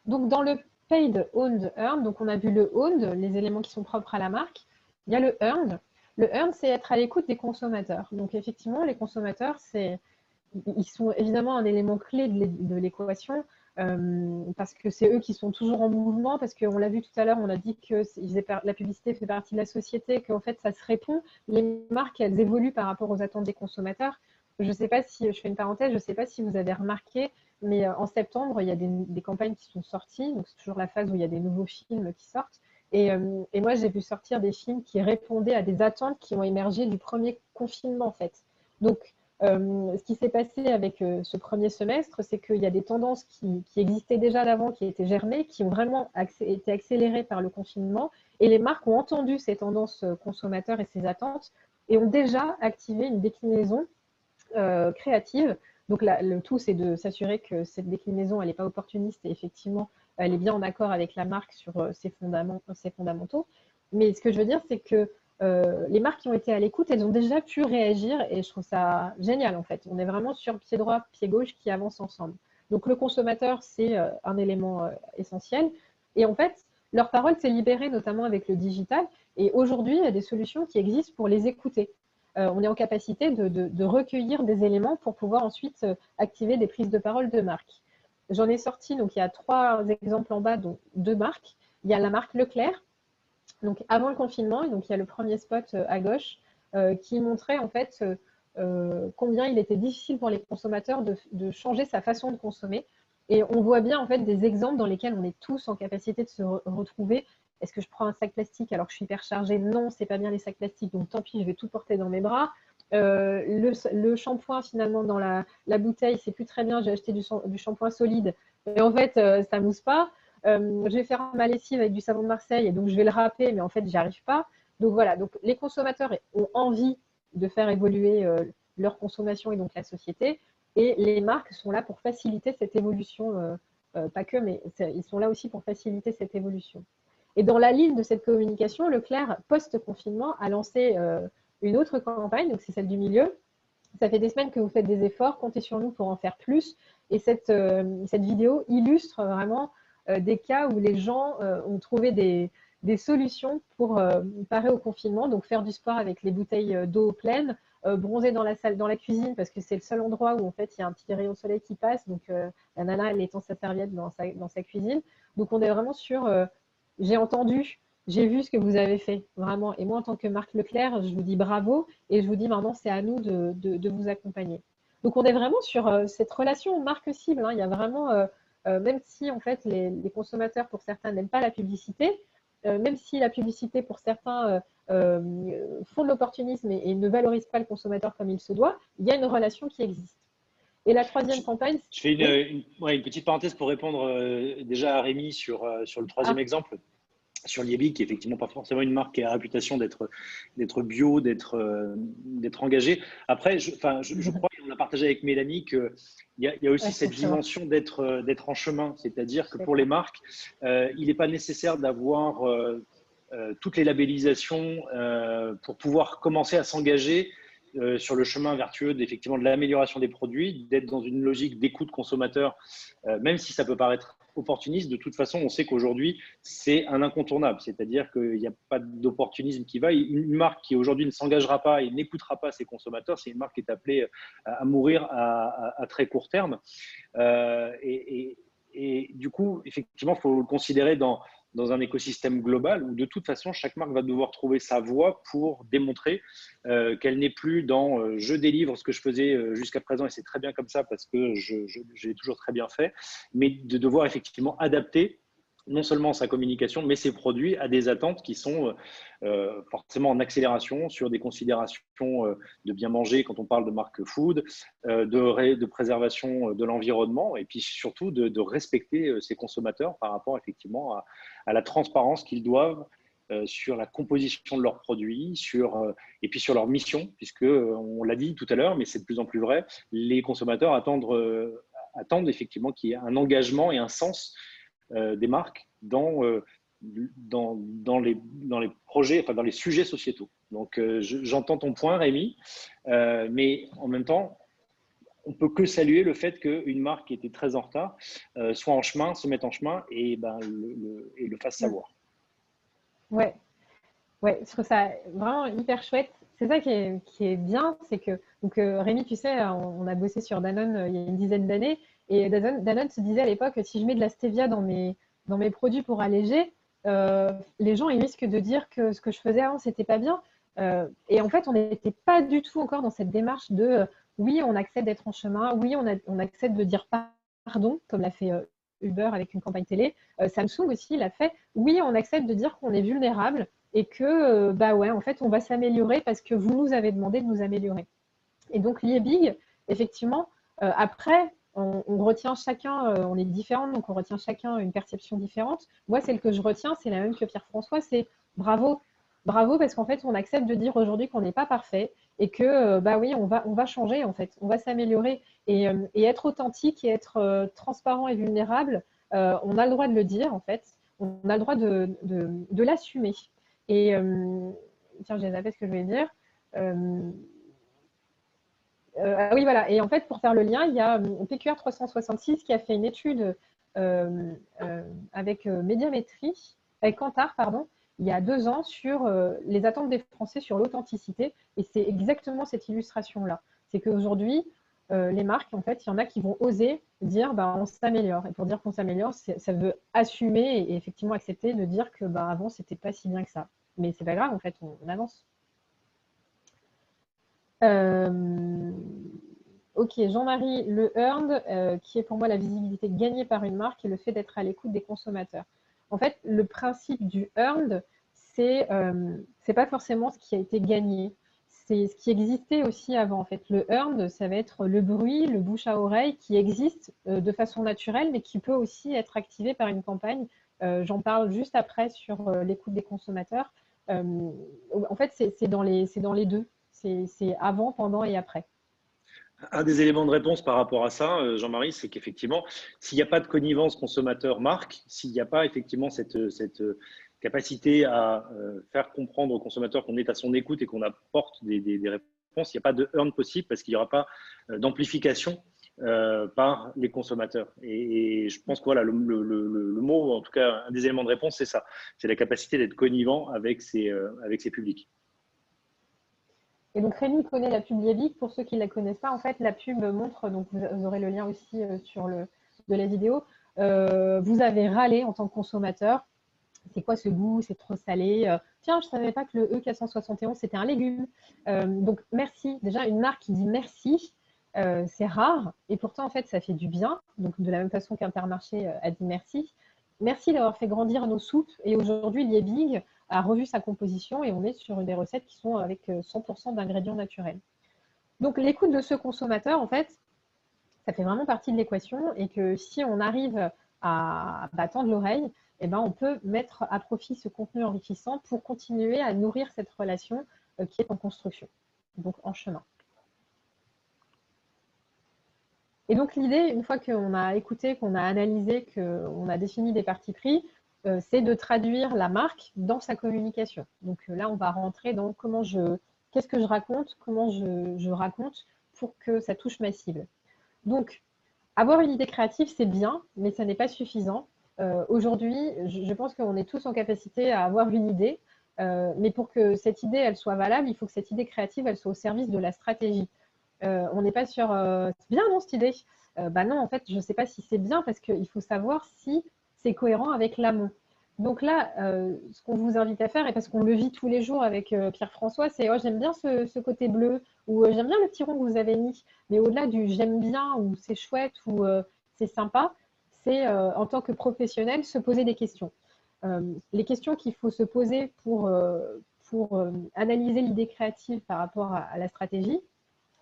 Donc, dans le paid, owned, earned, donc on a vu le owned, les éléments qui sont propres à la marque. Il y a le earned. Le earned, c'est être à l'écoute des consommateurs. Donc, effectivement, les consommateurs, ils sont évidemment un élément clé de l'équation parce que c'est eux qui sont toujours en mouvement, parce qu'on l'a vu tout à l'heure, on a dit que la publicité fait partie de la société, qu'en fait, ça se répond. Les marques, elles évoluent par rapport aux attentes des consommateurs. Je ne sais pas si, je fais une parenthèse, je ne sais pas si vous avez remarqué, mais en septembre, il y a des campagnes qui sont sorties. Donc, c'est toujours la phase où il y a des nouveaux films qui sortent. Et moi, j'ai vu sortir des films qui répondaient à des attentes qui ont émergé du premier confinement, en fait. Donc, ce qui s'est passé avec ce premier semestre, c'est qu'il y a des tendances qui existaient déjà d'avant, qui étaient germées, qui ont vraiment été accélérées par le confinement. Et les marques ont entendu ces tendances consommateurs et ces attentes et ont déjà activé une déclinaison créative. Donc le tout, c'est de s'assurer que cette déclinaison, elle n'est pas opportuniste et effectivement, elle est bien en accord avec la marque sur ses fondamentaux. Mais ce que je veux dire, c'est que les marques qui ont été à l'écoute, elles ont déjà pu réagir et je trouve ça génial en fait. On est vraiment sur pied droit, pied gauche qui avancent ensemble. Donc le consommateur, c'est un élément essentiel. Et en fait, leur parole s'est libérée notamment avec le digital. Et aujourd'hui, il y a des solutions qui existent pour les écouter. On est en capacité de recueillir des éléments pour pouvoir ensuite activer des prises de parole de marque. J'en ai sorti, donc il y a 3 exemples en bas, dont 2 marques. Il y a la marque Leclerc, donc avant le confinement, et donc il y a le premier spot à gauche qui montrait en fait combien il était difficile pour les consommateurs de changer sa façon de consommer. Et on voit bien en fait des exemples dans lesquels on est tous en capacité de se retrouver. Est-ce que je prends un sac plastique alors que je suis hyper chargée? Non, c'est pas bien les sacs plastiques, donc tant pis, je vais tout porter dans mes bras. Le shampoing finalement dans la bouteille, c'est plus très bien, j'ai acheté du shampoing solide, mais en fait ça mousse pas. Je vais faire ma lessive avec du savon de Marseille et donc je vais le râper, mais en fait j'y arrive pas. Donc voilà, donc les consommateurs ont envie de faire évoluer leur consommation et donc la société, et les marques sont là pour faciliter cette évolution, pas que, mais ils sont là aussi pour faciliter cette évolution. Et dans la ligne de cette communication, Leclerc, post-confinement, a lancé une autre campagne, donc c'est celle du milieu. Ça fait des semaines que vous faites des efforts, comptez sur nous pour en faire plus. Et cette vidéo illustre vraiment des cas où les gens ont trouvé des solutions pour parer au confinement, donc faire du sport avec les bouteilles d'eau pleines, bronzer dans la cuisine parce que c'est le seul endroit où en fait il y a un petit rayon de soleil qui passe, donc la nana elle étend sa serviette dans sa cuisine. Donc on est vraiment sur j'ai entendu, j'ai vu ce que vous avez fait, vraiment. Et moi, en tant que marque Leclerc, je vous dis bravo et je vous dis maintenant, c'est à nous de vous accompagner. Donc, on est vraiment sur cette relation marque-cible. Il y a vraiment, même si en fait les consommateurs, pour certains, n'aiment pas la publicité, même si la publicité, pour certains, font de l'opportunisme et ne valorise pas le consommateur comme il se doit, il y a une relation qui existe. Et la troisième campagne… Je fais une petite parenthèse pour répondre déjà à Rémi sur le troisième exemple. sur Liebig, qui est effectivement pas forcément une marque qui a la réputation d'être bio, d'être engagée. Après, je crois qu'on a partagé avec Mélanie qu'il y a aussi cette dimension d'être en chemin. C'est-à-dire que pour les marques, il n'est pas nécessaire d'avoir toutes les labellisations pour pouvoir commencer à s'engager sur le chemin vertueux effectivement de l'amélioration des produits, d'être dans une logique d'écoute consommateur, même si ça peut paraître opportuniste. De toute façon, on sait qu'aujourd'hui, c'est un incontournable. C'est-à-dire qu'il n'y a pas d'opportunisme qui va. Une marque qui aujourd'hui ne s'engagera pas et n'écoutera pas ses consommateurs, c'est une marque qui est appelée à mourir à très court terme. Et du coup, effectivement, il faut le considérer dans un écosystème global où de toute façon, chaque marque va devoir trouver sa voie pour démontrer qu'elle n'est plus dans je délivre ce que je faisais jusqu'à présent et c'est très bien comme ça parce que j'ai toujours très bien fait, mais de devoir effectivement adapter non seulement sa communication, mais ses produits à des attentes qui sont forcément en accélération sur des considérations de bien manger quand on parle de marque food, de préservation de l'environnement et puis surtout de respecter ses consommateurs par rapport effectivement à la transparence qu'ils doivent sur la composition de leurs produits, et puis sur leur mission, puisque on l'a dit tout à l'heure, mais c'est de plus en plus vrai, les consommateurs attendent effectivement qu'il y ait un engagement et un sens des marques dans les projets, enfin dans les sujets sociétaux. Donc j'entends ton point, Rémi, mais en même temps, on peut que saluer le fait qu'une marque qui était très en retard soit en chemin, se mette en chemin et le fasse savoir. Ouais, je trouve ça vraiment hyper chouette. C'est ça qui est bien, c'est que donc Rémi, tu sais, on a bossé sur Danone il y a une dizaine d'années, et Danone se disait à l'époque, si je mets de la stevia dans mes produits pour alléger, les gens ils risquent de dire que ce que je faisais avant c'était pas bien. Et en fait, on n'était pas du tout encore dans cette démarche de oui, on accepte d'être en chemin, oui, on accepte de dire pardon, comme l'a fait Uber avec une campagne télé. Samsung aussi l'a fait. Oui, on accepte de dire qu'on est vulnérable et que bah ouais, en fait, on va s'améliorer parce que vous nous avez demandé de nous améliorer. Et donc Liebig, effectivement, après, on retient chacun, on est différents, donc on retient chacun une perception différente. Moi, celle que je retiens, c'est la même que Pierre-François, c'est bravo. Bravo, parce qu'en fait, on accepte de dire aujourd'hui qu'on n'est pas parfait et que, bah oui, on va changer, en fait, on va s'améliorer. Et être authentique et être transparent et vulnérable, on a le droit de le dire, en fait. On a le droit de l'assumer. Et tiens, j'ai zappé ce que je voulais dire. Oui, voilà. Et en fait, pour faire le lien, il y a PQR 366 qui a fait une étude avec Médiamétrie, avec Kantar, pardon, il y a 2 ans sur les attentes des Français sur l'authenticité. Et c'est exactement cette illustration-là. C'est qu'aujourd'hui, les marques, en fait, il y en a qui vont oser dire bah, on s'améliore. Et pour dire qu'on s'améliore, ça veut assumer et effectivement accepter de dire que bah, avant, c'était pas si bien que ça. Mais c'est pas grave, en fait, on avance. Ok, Jean-Marie, le earned, qui est pour moi la visibilité gagnée par une marque et le fait d'être à l'écoute des consommateurs. En fait, le principe du earned, c'est pas forcément ce qui a été gagné, c'est ce qui existait aussi avant. En fait, le earned, ça va être le bruit, le bouche à oreille qui existe de façon naturelle, mais qui peut aussi être activé par une campagne. J'en parle juste après sur l'écoute des consommateurs. En fait, c'est dans les deux. C'est avant, pendant et après. Un des éléments de réponse par rapport à ça, Jean-Marie, c'est qu'effectivement, s'il n'y a pas de connivence consommateur-marque, s'il n'y a pas effectivement cette capacité à faire comprendre au consommateur qu'on est à son écoute et qu'on apporte des réponses, il n'y a pas de earn possible parce qu'il n'y aura pas d'amplification par les consommateurs. Et je pense que voilà, le mot, en tout cas, un des éléments de réponse, c'est ça. C'est la capacité d'être connivent avec ses publics. Et donc Rémi connaît la pub Liebig. Pour ceux qui ne la connaissent pas, en fait, la pub montre, donc vous aurez le lien aussi de la vidéo, vous avez râlé en tant que consommateur. C'est quoi ce goût? C'est trop salé. Tiens, je ne savais pas que le E471, c'était un légume. Donc merci. Déjà, une marque qui dit merci, c'est rare. Et pourtant, en fait, ça fait du bien. Donc de la même façon qu'Intermarché a dit merci. Merci d'avoir fait grandir nos soupes. Et aujourd'hui, Liebig a revu sa composition et on est sur des recettes qui sont avec 100% d'ingrédients naturels. Donc l'écoute de ce consommateur, en fait, ça fait vraiment partie de l'équation et que si on arrive à tendre l'oreille, eh ben, on peut mettre à profit ce contenu enrichissant pour continuer à nourrir cette relation qui est en construction, donc en chemin. Et donc l'idée, une fois qu'on a écouté, qu'on a analysé, qu'on a défini des partis pris, c'est de traduire la marque dans sa communication. Donc là, on va rentrer dans qu'est-ce que je raconte, comment je raconte pour que ça touche ma cible. Donc, avoir une idée créative, c'est bien, mais ça n'est pas suffisant. Aujourd'hui, je pense qu'on est tous en capacité à avoir une idée, mais pour que cette idée, elle soit valable, il faut que cette idée créative, elle soit au service de la stratégie. On n'est pas sur c'est bien, non, cette idée bah non, en fait, je ne sais pas si c'est bien parce qu'il faut savoir si c'est cohérent avec l'amont. Donc là, ce qu'on vous invite à faire, et parce qu'on le vit tous les jours avec Pierre-François, c'est oh, j'aime bien ce côté bleu, ou j'aime bien le petit rond que vous avez mis, mais au-delà du j'aime bien, ou c'est chouette, ou c'est sympa, c'est en tant que professionnel se poser des questions. Les questions qu'il faut se poser pour analyser l'idée créative par rapport à la stratégie,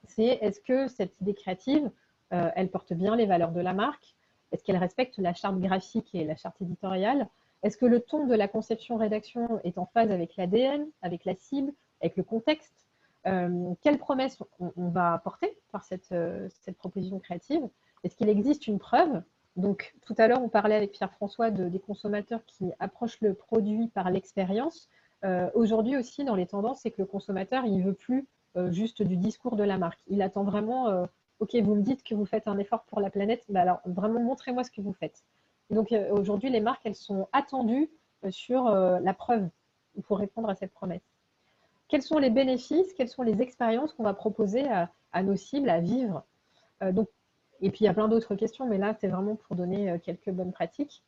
c'est est-ce que cette idée créative, elle porte bien les valeurs de la marque? Est-ce qu'elle respecte la charte graphique et la charte éditoriale? Est-ce que le ton de la conception-rédaction est en phase avec l'ADN, avec la cible, avec le contexte? Quelles promesses on va apporter par cette proposition créative? Est-ce qu'il existe une preuve? Donc, tout à l'heure, on parlait avec Pierre-François des consommateurs qui approchent le produit par l'expérience. Aujourd'hui aussi, dans les tendances, c'est que le consommateur, il ne veut plus juste du discours de la marque. Il attend vraiment, ok, vous me dites que vous faites un effort pour la planète, bah alors vraiment montrez-moi ce que vous faites. Et donc aujourd'hui, les marques, elles sont attendues sur la preuve pour répondre à cette promesse. Quels sont les bénéfices, quelles sont les expériences qu'on va proposer à nos cibles à vivre donc, et puis il y a plein d'autres questions, mais là, c'est vraiment pour donner quelques bonnes pratiques.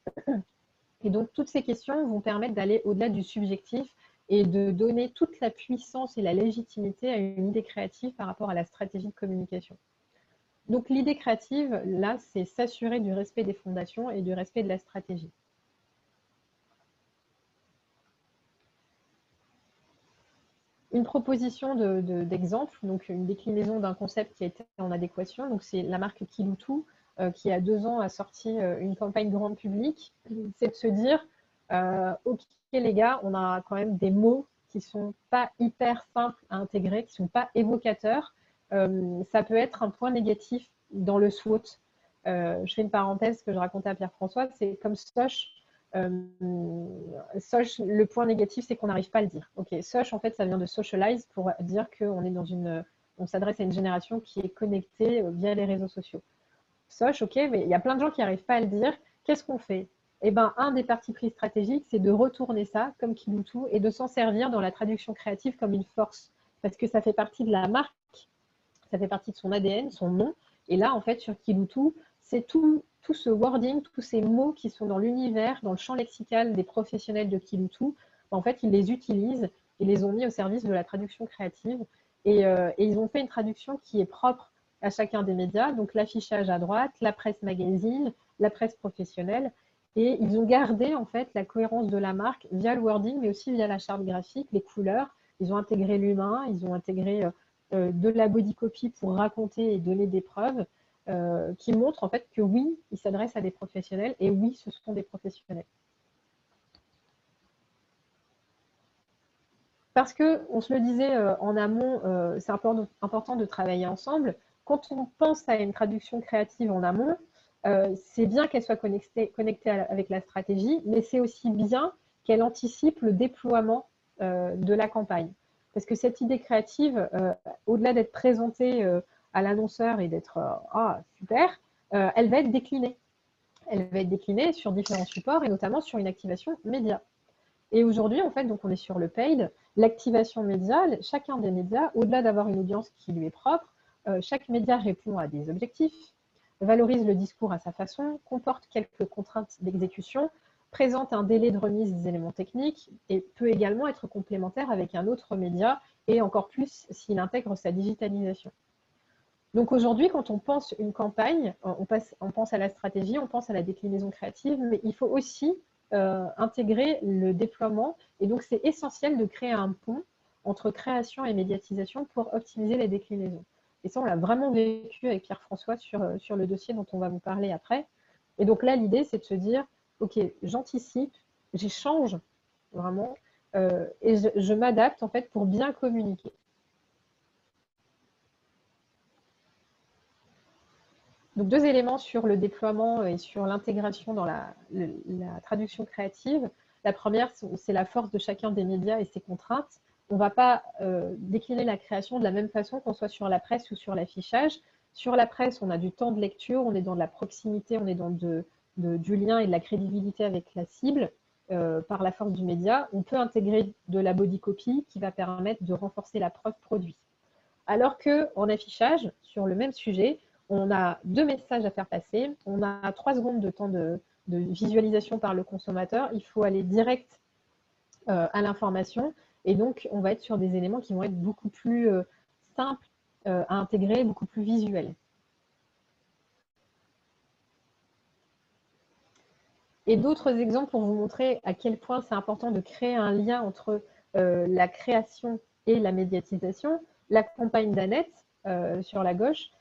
Et donc, toutes ces questions vont permettre d'aller au-delà du subjectif et de donner toute la puissance et la légitimité à une idée créative par rapport à la stratégie de communication. Donc l'idée créative, là, c'est s'assurer du respect des fondations et du respect de la stratégie. Une proposition d'exemple, donc une déclinaison d'un concept qui a été en adéquation, donc c'est la marque Kiloutou, qui a 2 ans a sorti une campagne grand public, c'est de se dire ok les gars, on a quand même des mots qui ne sont pas hyper simples à intégrer, qui ne sont pas évocateurs. Ça peut être un point négatif dans le SWOT. Je fais une parenthèse que je racontais à Pierre-François, c'est comme Soch. Soch, le point négatif, c'est qu'on n'arrive pas à le dire. Ok, Soch, en fait, ça vient de socialize pour dire qu'on est on s'adresse à une génération qui est connectée via les réseaux sociaux. Soch, ok, mais il y a plein de gens qui n'arrivent pas à le dire. Qu'est-ce qu'on fait? Eh ben, un des partis pris stratégiques, c'est de retourner ça comme Kiloutou et de s'en servir dans la traduction créative comme une force. Parce que ça fait partie de la marque, ça fait partie de son ADN, son nom. Et là, en fait, sur Kiloutou, c'est tout ce wording, tous ces mots qui sont dans l'univers, dans le champ lexical des professionnels de Kiloutou. En fait, ils les utilisent et les ont mis au service de la traduction créative. Et ils ont fait une traduction qui est propre à chacun des médias, donc l'affichage à droite, la presse magazine, la presse professionnelle, et ils ont gardé en fait la cohérence de la marque via le wording, mais aussi via la charte graphique, les couleurs. Ils ont intégré l'humain, ils ont intégré de la body copy pour raconter et donner des preuves qui montrent en fait que oui, ils s'adressent à des professionnels et oui, ce sont des professionnels. Parce qu'on se le disait en amont, c'est important de travailler ensemble. Quand on pense à une traduction créative en amont, c'est bien qu'elle soit connectée avec la stratégie, mais c'est aussi bien qu'elle anticipe le déploiement de la campagne. Parce que cette idée créative, au-delà d'être présentée à l'annonceur et d'être « ah, super », elle va être déclinée. Elle va être déclinée sur différents supports et notamment sur une activation média. Et aujourd'hui, en fait, donc on est sur le paid. L'activation média, chacun des médias, au-delà d'avoir une audience qui lui est propre, chaque média répond à des objectifs, valorise le discours à sa façon, comporte quelques contraintes d'exécution, présente un délai de remise des éléments techniques et peut également être complémentaire avec un autre média et encore plus s'il intègre sa digitalisation. Donc aujourd'hui, quand on pense une campagne, on pense à la stratégie, on pense à la déclinaison créative, mais il faut aussi intégrer le déploiement. Et donc, c'est essentiel de créer un pont entre création et médiatisation pour optimiser les déclinaisons. Et ça, on l'a vraiment vécu avec Pierre-François sur le dossier dont on va vous parler après. Et donc là, l'idée, c'est de se dire, ok, j'anticipe, j'échange vraiment, et je m'adapte en fait pour bien communiquer. Donc, 2 éléments sur le déploiement et sur l'intégration dans la traduction créative. La première, c'est la force de chacun des médias et ses contraintes. On ne va pas décliner la création de la même façon qu'on soit sur la presse ou sur l'affichage. Sur la presse, on a du temps de lecture, on est dans de la proximité, on est dans du lien et de la crédibilité avec la cible par la force du média. On peut intégrer de la body copy qui va permettre de renforcer la preuve produit. Alors qu'en affichage, sur le même sujet, on a 2 messages à faire passer, on a 3 secondes de temps de visualisation par le consommateur, il faut aller direct à l'information, et donc on va être sur des éléments qui vont être beaucoup plus simples à intégrer, beaucoup plus visuels. Et d'autres exemples pour vous montrer à quel point c'est important de créer un lien entre la création et la médiatisation. La campagne d'Annette, sur la gauche,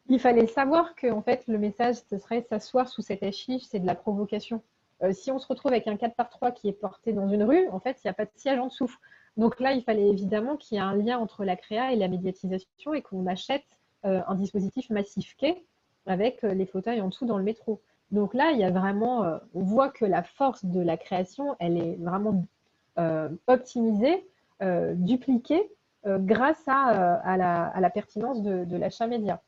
il fallait savoir que en fait, le message, ce serait s'asseoir sous cette affiche, c'est de la provocation. Si on se retrouve avec un 4x3 qui est porté dans une rue, en fait, il n'y a pas de siège en dessous. Donc là, il fallait évidemment qu'il y ait un lien entre la créa et la médiatisation et qu'on achète un dispositif massif quai avec les fauteuils en dessous dans le métro. Donc là, il y a vraiment, on voit que la force de la création, elle est vraiment optimisée, dupliquée grâce à la pertinence de l'achat média.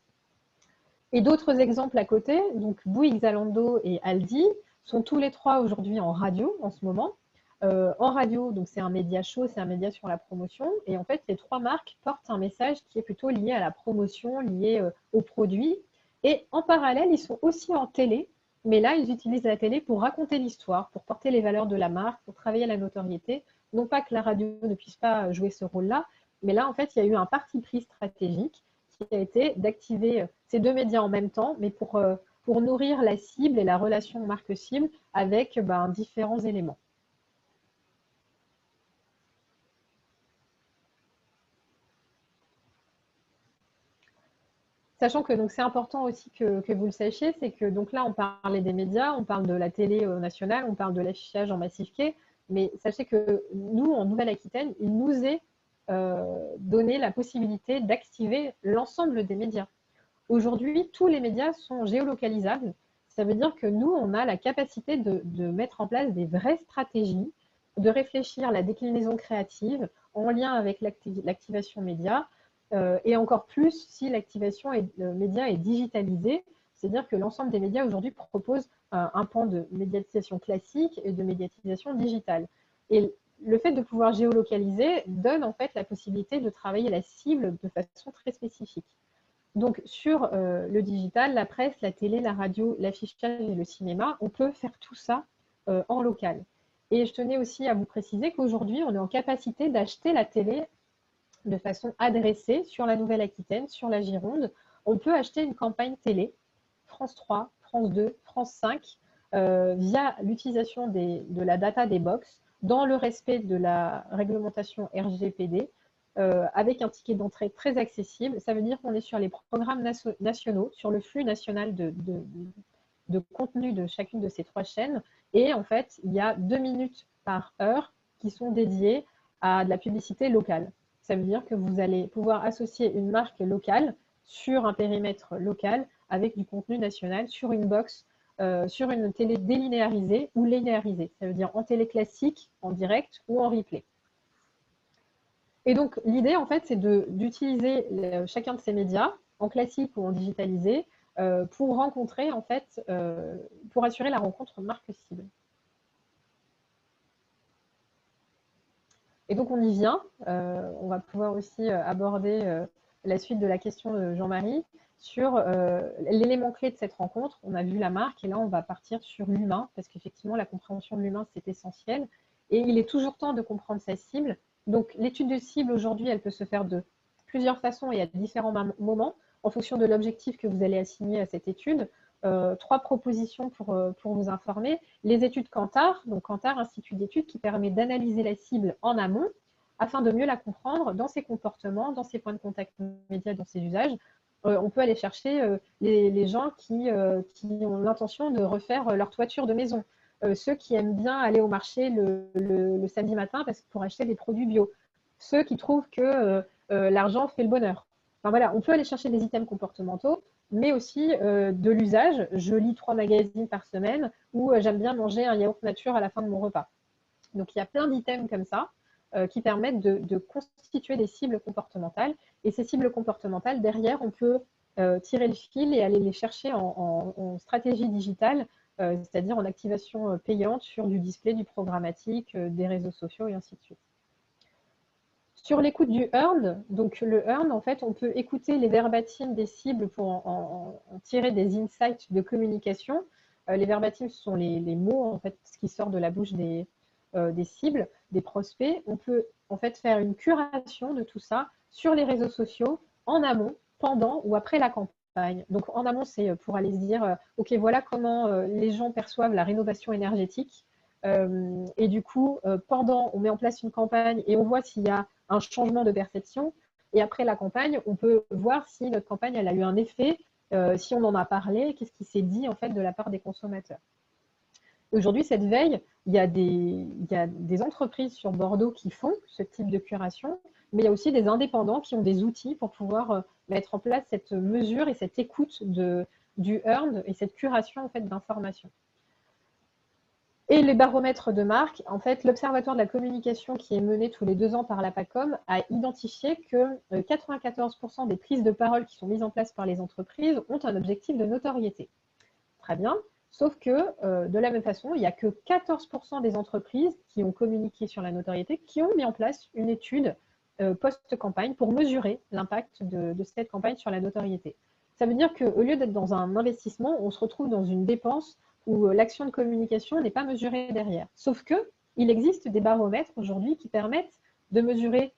Et d'autres exemples à côté, donc Bouygues, Zalando et Aldi, sont tous les 3 aujourd'hui en radio en ce moment. En radio, donc c'est un média chaud, c'est un média sur la promotion. Et en fait, les 3 marques portent un message qui est plutôt lié à la promotion, lié aux produits. Et en parallèle, ils sont aussi en télé. Mais là, ils utilisent la télé pour raconter l'histoire, pour porter les valeurs de la marque, pour travailler la notoriété. Non pas que la radio ne puisse pas jouer ce rôle-là, mais là, en fait, il y a eu un parti pris stratégique qui a été d'activer ces 2 médias en même temps, mais pour nourrir la cible et la relation marque-cible avec différents éléments. Sachant que c'est important aussi que vous le sachiez, c'est que donc là, on parlait des médias, on parle de la télé nationale, on parle de l'affichage en massif quai, mais sachez que nous, en Nouvelle-Aquitaine, il nous est donné la possibilité d'activer l'ensemble des médias. Aujourd'hui, tous les médias sont géolocalisables. Ça veut dire que nous, on a la capacité de mettre en place des vraies stratégies, de réfléchir la déclinaison créative en lien avec l'activation média, et encore plus si l'activation média est digitalisée. C'est-à-dire que l'ensemble des médias aujourd'hui proposent un pan de médiatisation classique et de médiatisation digitale. Et le fait de pouvoir géolocaliser donne en fait la possibilité de travailler la cible de façon très spécifique. Donc, sur le digital, la presse, la télé, la radio, l'affichage et le cinéma, on peut faire tout ça en local. Et je tenais aussi à vous préciser qu'aujourd'hui, on est en capacité d'acheter la télé de façon adressée sur la Nouvelle-Aquitaine, sur la Gironde. On peut acheter une campagne télé, France 3, France 2, France 5, via l'utilisation de la data des box, dans le respect de la réglementation RGPD, avec un ticket d'entrée très accessible. Ça veut dire qu'on est sur les programmes nationaux, sur le flux national de contenu de chacune de ces 3 chaînes. Et en fait, il y a 2 minutes par heure qui sont dédiées à de la publicité locale. Ça veut dire que vous allez pouvoir associer une marque locale sur un périmètre local avec du contenu national sur une box, sur une télé délinéarisée ou linéarisée. Ça veut dire en télé classique, en direct ou en replay. Et donc, l'idée, en fait, c'est d'utiliser chacun de ces médias, en classique ou en digitalisé, pour rencontrer, en fait, pour assurer la rencontre marque-cible. Et donc, on y vient. On va pouvoir aussi aborder la suite de la question de Jean-Marie sur l'élément clé de cette rencontre. On a vu la marque et là, on va partir sur l'humain parce qu'effectivement, la compréhension de l'humain, c'est essentiel. Et il est toujours temps de comprendre sa cible. Donc, l'étude de cible, aujourd'hui, elle peut se faire de plusieurs façons et à différents moments en fonction de l'objectif que vous allez assigner à cette étude. 3 propositions pour vous informer. Les études Kantar, donc Kantar, institut d'études qui permet d'analyser la cible en amont afin de mieux la comprendre dans ses comportements, dans ses points de contact médias, dans ses usages. On peut aller chercher les gens qui ont l'intention de refaire leur toiture de maison. ceux qui aiment bien aller au marché le samedi matin pour acheter des produits bio, ceux qui trouvent que l'argent fait le bonheur. Enfin voilà, on peut aller chercher des items comportementaux, mais aussi de l'usage. Je lis 3 magazines par semaine ou j'aime bien manger un yaourt nature à la fin de mon repas. Donc il y a plein d'items comme ça qui permettent de constituer des cibles comportementales. Et ces cibles comportementales, derrière, on peut tirer le fil et aller les chercher en stratégie digitale, c'est-à-dire en activation payante sur du display, du programmatique, des réseaux sociaux et ainsi de suite. Sur l'écoute du earned, donc le earned, en fait, on peut écouter les verbatims des cibles pour en tirer des insights de communication. Les verbatims sont les mots, en fait, ce qui sort de la bouche des cibles, des prospects. On peut en fait faire une curation de tout ça sur les réseaux sociaux, en amont, pendant ou après la campagne. Donc en amont, c'est pour aller se dire, ok, voilà comment les gens perçoivent la rénovation énergétique. Et du coup, pendant, on met en place une campagne et on voit s'il y a un changement de perception. Et après la campagne, on peut voir si notre campagne elle a eu un effet, si on en a parlé, qu'est-ce qui s'est dit en fait de la part des consommateurs. Aujourd'hui, cette veille, il y a des entreprises sur Bordeaux qui font ce type de curation, mais il y a aussi des indépendants qui ont des outils pour pouvoir mettre en place cette mesure et cette écoute du earned et cette curation en fait, d'informations. Et les baromètres de marque, en fait, l'Observatoire de la communication qui est mené tous les 2 ans par la PACOM a identifié que 94% des prises de parole qui sont mises en place par les entreprises ont un objectif de notoriété. Très bien, sauf que de la même façon, il n'y a que 14% des entreprises qui ont communiqué sur la notoriété qui ont mis en place une étude post-campagne pour mesurer l'impact de cette campagne sur la notoriété. Ça veut dire qu'au lieu d'être dans un investissement, on se retrouve dans une dépense où l'action de communication n'est pas mesurée derrière. Sauf qu'il existe des baromètres aujourd'hui qui permettent de mesurer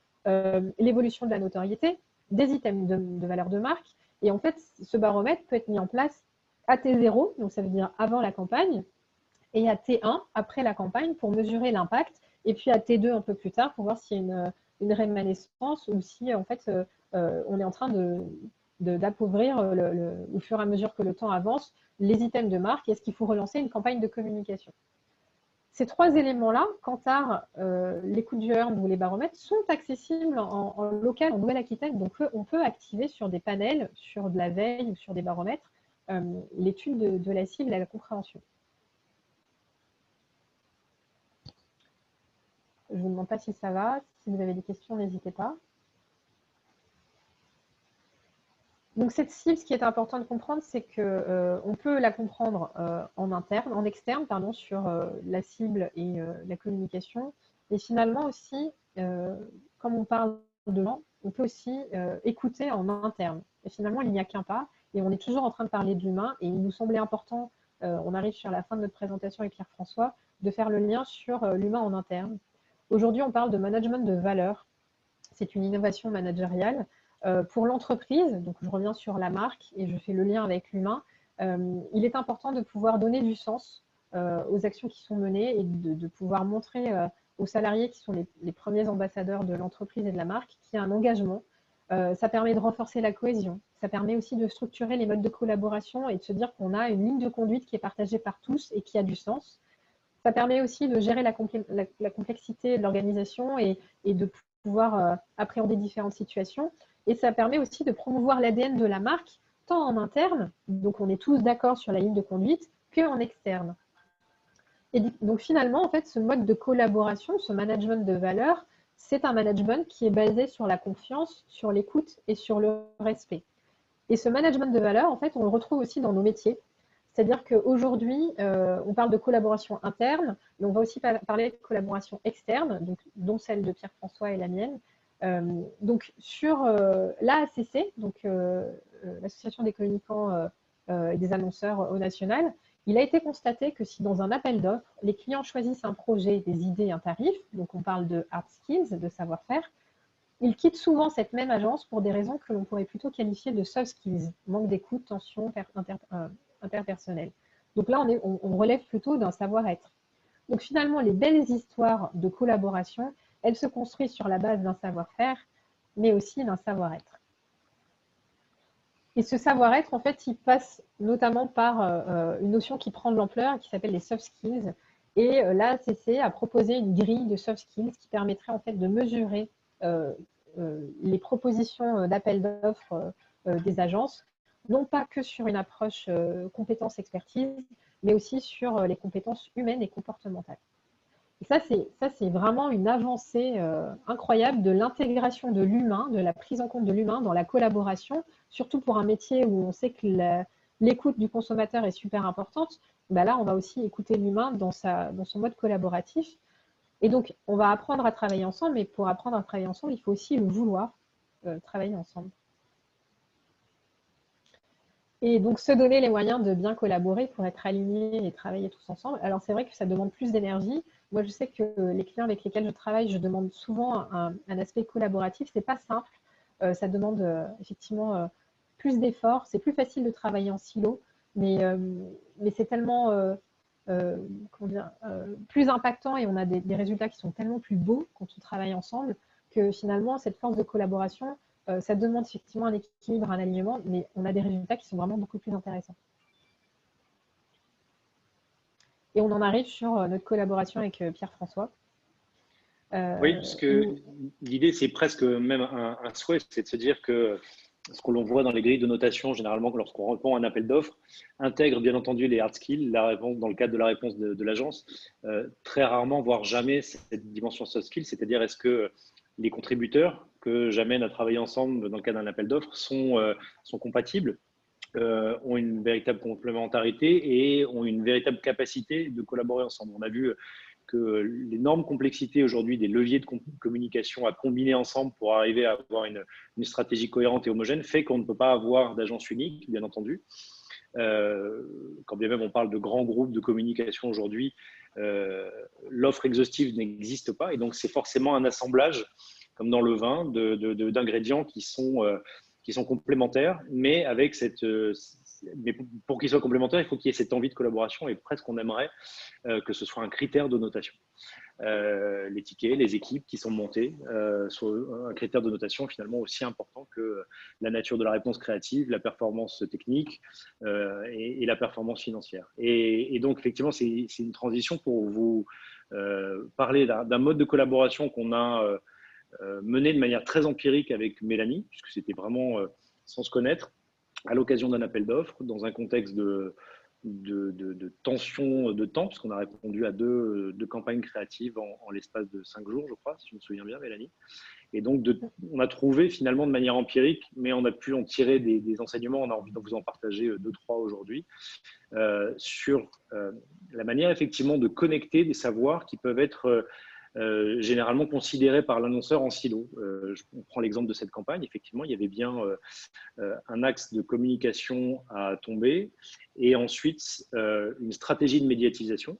l'évolution de la notoriété, des items de valeur de marque. Et en fait, ce baromètre peut être mis en place à T0, donc ça veut dire avant la campagne, et à T1 après la campagne pour mesurer l'impact, et puis à T2 un peu plus tard pour voir s'il y a une rémanescence ou si en fait on est en train d'appauvrir au fur et à mesure que le temps avance les items de marque et est-ce qu'il faut relancer une campagne de communication. Ces 3 éléments-là, Kantar, l'écoute du earned ou les baromètres, sont accessibles en local, en Nouvelle-Aquitaine. Donc, on peut activer sur des panels, sur de la veille ou sur des baromètres, l'étude de la cible et la compréhension. Je ne vous demande pas si ça va. Si vous avez des questions, n'hésitez pas. Donc cette cible, ce qui est important de comprendre, c'est qu'on peut la comprendre en externe, pardon, sur la cible et la communication. Et finalement aussi, comme on parle de gens, on peut aussi écouter en interne. Et finalement, il n'y a qu'un pas. Et on est toujours en train de parler de l'humain. Et il nous semblait important, on arrive sur la fin de notre présentation avec Pierre-François, de faire le lien sur l'humain en interne. Aujourd'hui, on parle de management de valeur. C'est une innovation managériale. Pour l'entreprise, donc je reviens sur la marque et je fais le lien avec l'humain, il est important de pouvoir donner du sens aux actions qui sont menées et de pouvoir montrer aux salariés qui sont les premiers ambassadeurs de l'entreprise et de la marque qu'il y a un engagement. Ça permet de renforcer la cohésion. Ça permet aussi de structurer les modes de collaboration et de se dire qu'on a une ligne de conduite qui est partagée par tous et qui a du sens. Ça permet aussi de gérer la complexité de l'organisation et de pouvoir appréhender différentes situations. Et ça permet aussi de promouvoir l'ADN de la marque, tant en interne, donc on est tous d'accord sur la ligne de conduite, qu'en externe. Et donc finalement, en fait, ce mode de collaboration, ce management de valeur, c'est un management qui est basé sur la confiance, sur l'écoute et sur le respect. Et ce management de valeur, en fait, on le retrouve aussi dans nos métiers. C'est-à-dire qu'aujourd'hui, on parle de collaboration interne, mais on va aussi parler de collaboration externe, donc, dont celle de Pierre-François et la mienne. Donc sur l'AACC, donc l'Association des communicants et des annonceurs au national, il a été constaté que si dans un appel d'offres, les clients choisissent un projet, des idées, un tarif, donc on parle de hard skills, de savoir-faire, ils quittent souvent cette même agence pour des raisons que l'on pourrait plutôt qualifier de soft skills, manque d'écoute, tension interpersonnelle. Donc là, on relève plutôt d'un savoir-être. Donc finalement, les belles histoires de collaboration, elles se construisent sur la base d'un savoir-faire, mais aussi d'un savoir-être. Et ce savoir-être, en fait, il passe notamment par une notion qui prend de l'ampleur, qui s'appelle les soft skills. Et l'ACC a proposé une grille de soft skills qui permettrait en fait de mesurer les propositions d'appel d'offres des agences, non pas que sur une approche compétences-expertise, mais aussi sur les compétences humaines et comportementales. Et ça, c'est vraiment une avancée incroyable de l'intégration de l'humain, de la prise en compte de l'humain dans la collaboration, surtout pour un métier où on sait que l'écoute du consommateur est super importante. Ben là, on va aussi écouter l'humain dans son mode collaboratif. Et donc, on va apprendre à travailler ensemble, mais pour apprendre à travailler ensemble, il faut aussi le vouloir travailler ensemble. Et donc, se donner les moyens de bien collaborer pour être alignés et travailler tous ensemble. Alors, c'est vrai que ça demande plus d'énergie. Moi, je sais que les clients avec lesquels je travaille, je demande souvent un aspect collaboratif. Ce n'est pas simple. Ça demande effectivement plus d'efforts. C'est plus facile de travailler en silo, mais c'est tellement plus impactant et on a des résultats qui sont tellement plus beaux quand on travaille ensemble que finalement, cette force de collaboration, ça demande effectivement un équilibre, un alignement, mais on a des résultats qui sont vraiment beaucoup plus intéressants. Et on en arrive sur notre collaboration avec Pierre-François. Oui, parce que l'idée, c'est presque même un souhait, c'est de se dire que ce que l'on voit dans les grilles de notation, généralement, lorsqu'on répond à un appel d'offres, intègre bien entendu les hard skills, la réponse, dans le cadre de la réponse de l'agence, très rarement, voire jamais, cette dimension soft skills, c'est-à-dire est-ce que les contributeurs que j'amène à travailler ensemble dans le cadre d'un appel d'offres sont compatibles, ont une véritable complémentarité et ont une véritable capacité de collaborer ensemble. On a vu que l'énorme complexité aujourd'hui des leviers de communication à combiner ensemble pour arriver à avoir une stratégie cohérente et homogène fait qu'on ne peut pas avoir d'agence unique, bien entendu. Quand bien même on parle de grands groupes de communication aujourd'hui, l'offre exhaustive n'existe pas et donc c'est forcément un assemblage, comme dans le vin, d'ingrédients qui sont complémentaires, mais avec mais pour qu'ils soient complémentaires, il faut qu'il y ait cette envie de collaboration et presque on aimerait que ce soit un critère de notation. Les tickets, les équipes qui sont montées sont un critère de notation finalement aussi important que la nature de la réponse créative, la performance technique et la performance financière. Et donc effectivement, c'est une transition pour vous parler d'un mode de collaboration qu'on a mené de manière très empirique avec Mélanie, puisque c'était vraiment sans se connaître, à l'occasion d'un appel d'offres, dans un contexte de tension de temps, puisqu'on a répondu à deux campagnes créatives en l'espace de 5 jours, je crois, si je me souviens bien, Mélanie. Et donc, on a trouvé finalement de manière empirique, mais on a pu en tirer des enseignements, on a envie de vous en partager 2-3 aujourd'hui, sur la manière effectivement de connecter des savoirs qui peuvent être généralement considérés par l'annonceur en silo. On prend l'exemple de cette campagne, effectivement, il y avait bien un axe de communication à tomber et ensuite une stratégie de médiatisation.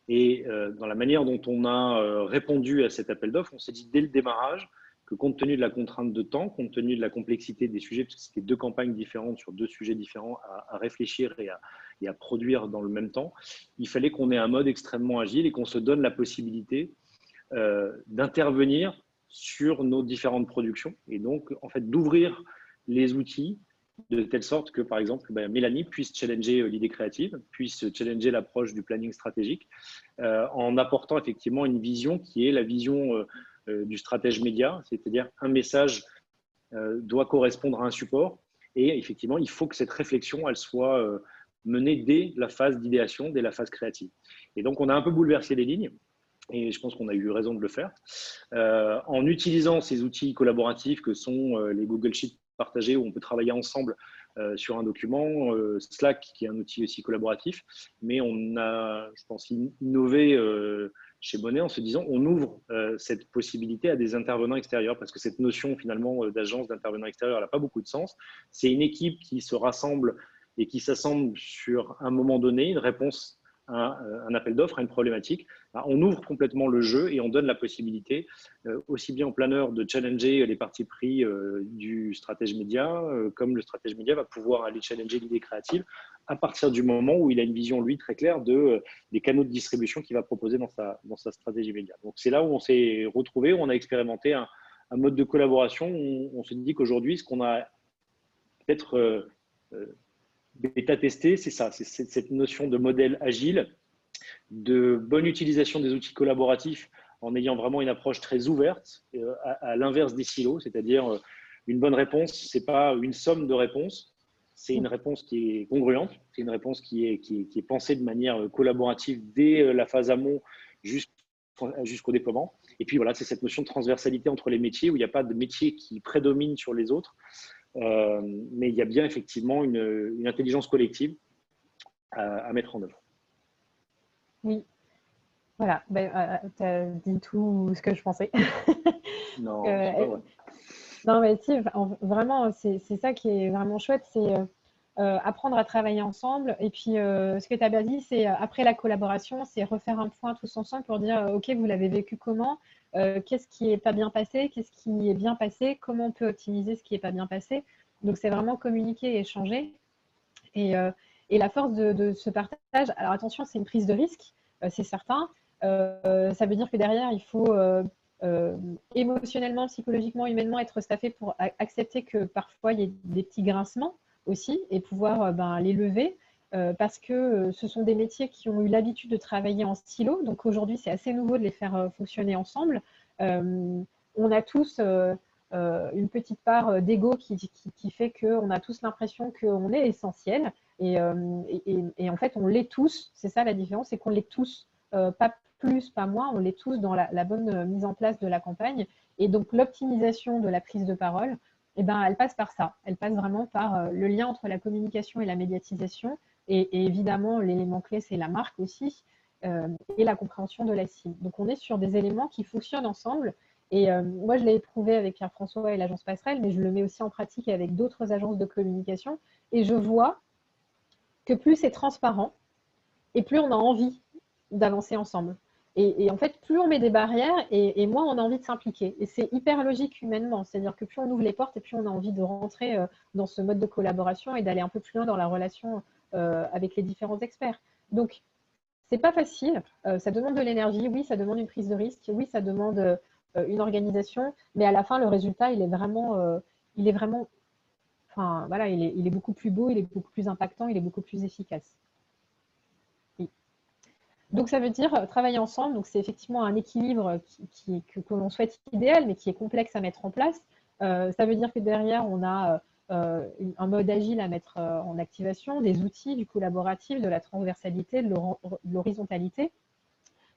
Et dans la manière dont on a répondu à cet appel d'offres, on s'est dit dès le démarrage que compte tenu de la contrainte de temps, compte tenu de la complexité des sujets, parce que c'était 2 campagnes différentes sur 2 sujets différents à réfléchir et à produire dans le même temps, il fallait qu'on ait un mode extrêmement agile et qu'on se donne la possibilité d'intervenir sur nos différentes productions et donc en fait d'ouvrir les outils de telle sorte que, par exemple, Mélanie puisse challenger l'idée créative, puisse challenger l'approche du planning stratégique, en apportant effectivement une vision qui est la vision du stratège média, c'est-à-dire un message doit correspondre à un support, et effectivement, il faut que cette réflexion, elle soit menée dès la phase d'idéation, dès la phase créative. Et donc, on a un peu bouleversé les lignes, et je pense qu'on a eu raison de le faire, en utilisant ces outils collaboratifs que sont les Google Sheets partagés où on peut travailler ensemble sur un document, Slack qui est un outil aussi collaboratif, mais on a, je pense, innové chez Bonnet en se disant on ouvre cette possibilité à des intervenants extérieurs parce que cette notion finalement d'agence d'intervenants extérieurs n'a pas beaucoup de sens. C'est une équipe qui se rassemble et qui s'assemble sur un moment donné, une réponse à un appel d'offres, à une problématique. On ouvre complètement le jeu et on donne la possibilité aussi bien au planeur de challenger les parties pris du stratège média, comme le stratège média va pouvoir aller challenger l'idée créative à partir du moment où il a une vision, lui, très claire des canaux de distribution qu'il va proposer dans sa stratégie média. Donc, c'est là où on s'est retrouvé, où on a expérimenté un mode de collaboration où on se dit qu'aujourd'hui, ce qu'on a peut-être bêta testé, c'est ça, c'est cette notion de modèle agile de bonne utilisation des outils collaboratifs en ayant vraiment une approche très ouverte, à l'inverse des silos, c'est-à-dire une bonne réponse, ce n'est pas une somme de réponses, c'est une réponse qui est congruente, c'est une réponse qui est pensée de manière collaborative dès la phase amont jusqu'au déploiement. Et puis voilà, c'est cette notion de transversalité entre les métiers où il n'y a pas de métier qui prédomine sur les autres, mais il y a bien effectivement une intelligence collective à mettre en œuvre. Oui, voilà, tu as dit tout ce que je pensais. Non, c'est pas vrai. Non, mais si, vraiment, c'est ça qui est vraiment chouette, c'est apprendre à travailler ensemble. Et puis, ce que tu as bien dit, c'est après la collaboration, c'est refaire un point tous ensemble pour dire, OK, vous l'avez vécu comment? Qu'est-ce qui n'est pas bien passé? Qu'est-ce qui est bien passé? Comment on peut optimiser ce qui n'est pas bien passé? Donc, c'est vraiment communiquer et échanger. Et la force de ce partage, alors attention, c'est une prise de risque, c'est certain. Ça veut dire que derrière, il faut émotionnellement, psychologiquement, humainement être staffé pour accepter que parfois il y ait des petits grincements aussi et pouvoir les lever parce que ce sont des métiers qui ont eu l'habitude de travailler en silo. Donc aujourd'hui, c'est assez nouveau de les faire fonctionner ensemble. On a tous une petite part d'ego qui fait qu'on a tous l'impression qu'on est essentiel. Et en fait, on l'est tous. C'est ça la différence, c'est qu'on l'est tous. Pas plus, pas moins, on l'est tous dans la bonne mise en place de la campagne. Et donc, l'optimisation de la prise de parole, elle passe par ça. Elle passe vraiment par le lien entre la communication et la médiatisation. Et évidemment, l'élément clé, c'est la marque aussi, et la compréhension de la cible. Donc, on est sur des éléments qui fonctionnent ensemble. Et moi, je l'ai éprouvé avec Pierre-François et l'agence Passerelle, mais je le mets aussi en pratique avec d'autres agences de communication. Et je vois que plus c'est transparent, et plus on a envie d'avancer ensemble. Et en fait, plus on met des barrières et moins on a envie de s'impliquer. Et c'est hyper logique humainement. C'est-à-dire que plus on ouvre les portes et plus on a envie de rentrer dans ce mode de collaboration et d'aller un peu plus loin dans la relation avec les différents experts. Donc, c'est pas facile. Ça demande de l'énergie. Oui, ça demande une prise de risque. Oui, ça demande une organisation. Mais à la fin, le résultat, il est vraiment enfin, voilà, il est beaucoup plus beau, il est beaucoup plus impactant, il est beaucoup plus efficace. Donc, ça veut dire travailler ensemble. Donc, c'est effectivement un équilibre que l'on souhaite idéal, mais qui est complexe à mettre en place. Ça veut dire que derrière, on a un mode agile à mettre en activation, des outils, du collaboratif, de la transversalité, de l'horizontalité,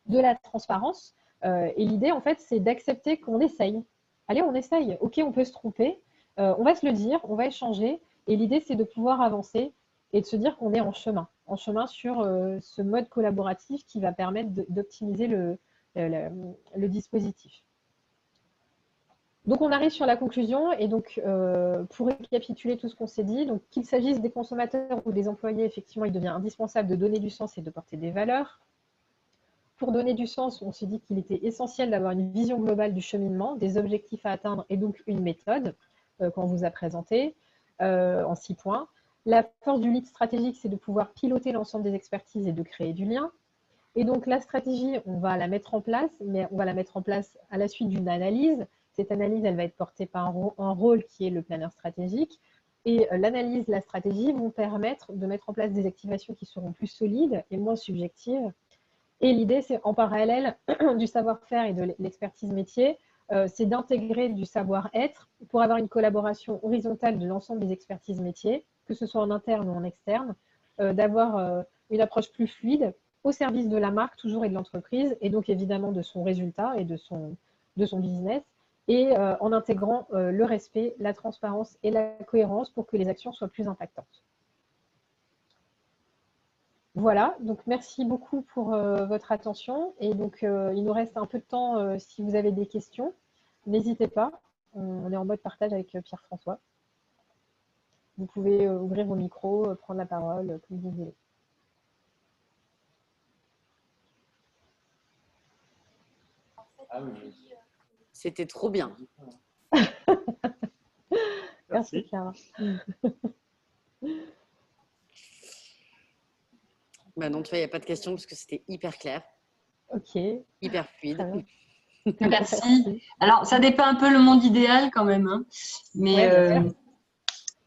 de la transparence. Et l'idée, en fait, c'est d'accepter qu'on essaye. Allez, on essaye. OK, on peut se tromper. On va se le dire, on va échanger. Et l'idée, c'est de pouvoir avancer et de se dire qu'on est en chemin sur ce mode collaboratif qui va permettre d'optimiser le dispositif. Donc, on arrive sur la conclusion. Et donc, pour récapituler tout ce qu'on s'est dit, donc qu'il s'agisse des consommateurs ou des employés, effectivement, il devient indispensable de donner du sens et de porter des valeurs. Pour donner du sens, on s'est dit qu'il était essentiel d'avoir une vision globale du cheminement, des objectifs à atteindre et donc une méthode qu'on vous a présentée en 6 points. La force du lead stratégique, c'est de pouvoir piloter l'ensemble des expertises et de créer du lien. Et donc, la stratégie, on va la mettre en place, mais on va la mettre en place à la suite d'une analyse. Cette analyse, elle va être portée par un rôle qui est le planeur stratégique. Et l'analyse, la stratégie vont permettre de mettre en place des activations qui seront plus solides et moins subjectives. Et l'idée, c'est en parallèle du savoir-faire et de l'expertise métier, c'est d'intégrer du savoir-être pour avoir une collaboration horizontale de l'ensemble des expertises métiers, que ce soit en interne ou en externe, d'avoir une approche plus fluide au service de la marque toujours et de l'entreprise, et donc évidemment de son résultat et de son business, et en intégrant le respect, la transparence et la cohérence pour que les actions soient plus impactantes. Voilà, donc merci beaucoup pour votre attention. Et donc, il nous reste un peu de temps si vous avez des questions. N'hésitez pas, on est en mode partage avec Pierre-François. Vous pouvez ouvrir vos micros, prendre la parole, comme vous voulez. C'était trop bien. Merci, Clara. Bah non, tu vois, il n'y a pas de question parce que c'était hyper clair. Ok. Hyper fluide. Merci. Alors, ça dépend un peu le monde idéal quand même. Hein. Mais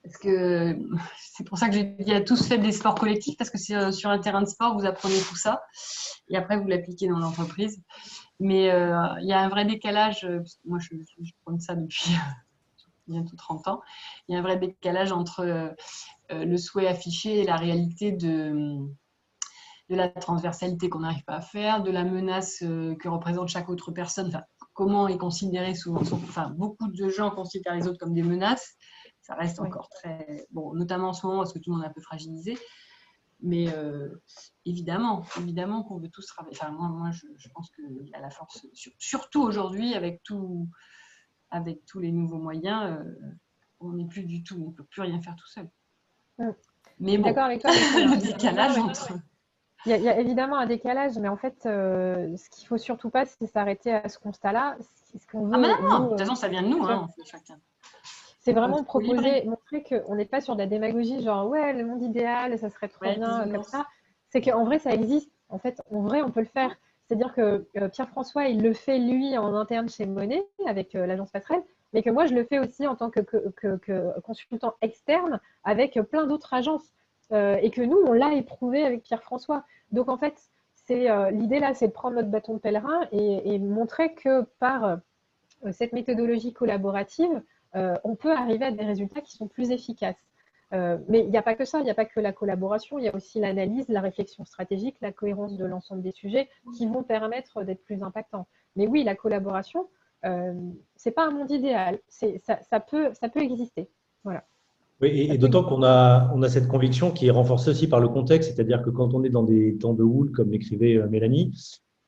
Parce que c'est pour ça que j'ai dit à tous, faites des sports collectifs, parce que sur un terrain de sport, vous apprenez tout ça. Et après, vous l'appliquez dans l'entreprise. Mais il y a un vrai décalage, parce que moi, je prône ça depuis bientôt 30 ans. Il y a un vrai décalage entre le souhait affiché et la réalité de la transversalité qu'on n'arrive pas à faire, de la menace que représente chaque autre personne. Enfin, comment est considéré souvent, enfin, beaucoup de gens considèrent les autres comme des menaces. Ça reste encore très bon, notamment en ce moment parce que tout le monde est un peu fragilisé. Mais évidemment qu'on veut tous travailler. Enfin, moi je pense qu'il y a la force, surtout aujourd'hui avec tous les nouveaux moyens, on n'est plus du tout, on ne peut plus rien faire tout seul. Mais bon, d'accord avec toi. le décalage entre. Il y a évidemment un décalage, mais en fait, ce qu'il ne faut surtout pas, c'est s'arrêter à ce constat-là. Ce qu'on veut, Ah, mais non, de toute façon, ça vient de nous, hein, chacun. C'est vraiment proposer, montrer qu'on n'est pas sur de la démagogie, genre ouais, le monde idéal, ça serait trop bien comme ça. C'est qu'en vrai, ça existe. En fait, en vrai, on peut le faire. C'est-à-dire que Pierre-François, il le fait lui en interne chez Monet avec l'agence Passerelle, mais que moi, je le fais aussi en tant que consultant externe avec plein d'autres agences. Et que nous, on l'a éprouvé avec Pierre-François. Donc en fait, l'idée là, c'est de prendre notre bâton de pèlerin et montrer que par cette méthodologie collaborative, on peut arriver à des résultats qui sont plus efficaces. Mais il n'y a pas que ça, il n'y a pas que la collaboration, il y a aussi l'analyse, la réflexion stratégique, la cohérence de l'ensemble des sujets qui vont permettre d'être plus impactants. Mais oui, la collaboration, ce n'est pas un monde idéal, ça peut exister. Voilà. Oui, et d'autant qu'on a cette conviction qui est renforcée aussi par le contexte, c'est-à-dire que quand on est dans des temps de houle, comme l'écrivait Mélanie,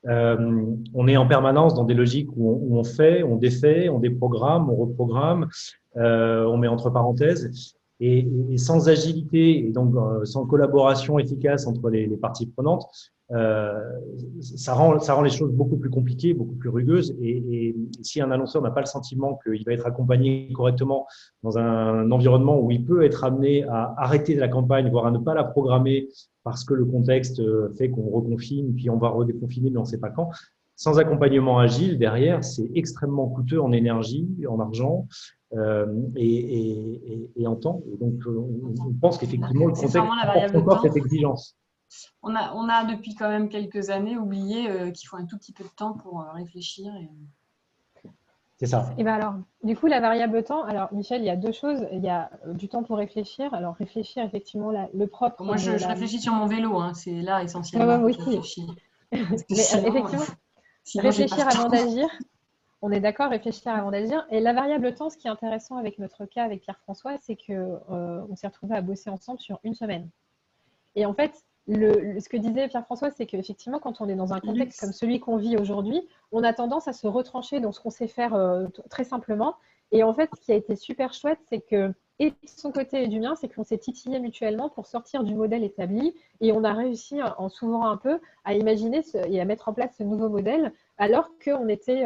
on est en permanence dans des logiques où on fait, on défait, on déprogramme, on reprogramme, on met entre parenthèses. Et sans agilité et donc sans collaboration efficace entre les parties prenantes, ça rend les choses beaucoup plus compliquées, beaucoup plus rugueuses. Et si un annonceur n'a pas le sentiment qu'il va être accompagné correctement dans un environnement où il peut être amené à arrêter la campagne, voire à ne pas la programmer parce que le contexte fait qu'on reconfine, puis on va redéconfiner, mais on ne sait pas quand. Sans accompagnement agile, derrière, c'est extrêmement coûteux en énergie, en argent et en temps. Et donc, on pense qu'effectivement, le contexte apporte encore cette exigence. On a depuis quand même quelques années oublié qu'il faut un tout petit peu de temps pour réfléchir. C'est ça. Et bien alors, du coup, la variable temps, alors Michel, il y a deux choses. Il y a du temps pour réfléchir. Alors, réfléchir, effectivement, le propre. Moi, je réfléchis sur mon vélo, hein, c'est là essentiellement. Oui, aussi. Mais effectivement, réfléchir avant d'agir. On est d'accord, réfléchir avant d'agir. Et la variable temps, ce qui est intéressant avec notre cas, avec Pierre-François, c'est qu'on s'est retrouvés à bosser ensemble sur une semaine. Et en fait, ce que disait Pierre-François, c'est qu'effectivement, quand on est dans un contexte comme celui qu'on vit aujourd'hui, on a tendance à se retrancher dans ce qu'on sait faire très simplement. Et en fait, ce qui a été super chouette, c'est que, et de son côté et du mien, c'est qu'on s'est titillé mutuellement pour sortir du modèle établi. Et on a réussi, en s'ouvrant un peu, à imaginer et à mettre en place ce nouveau modèle, alors qu'on était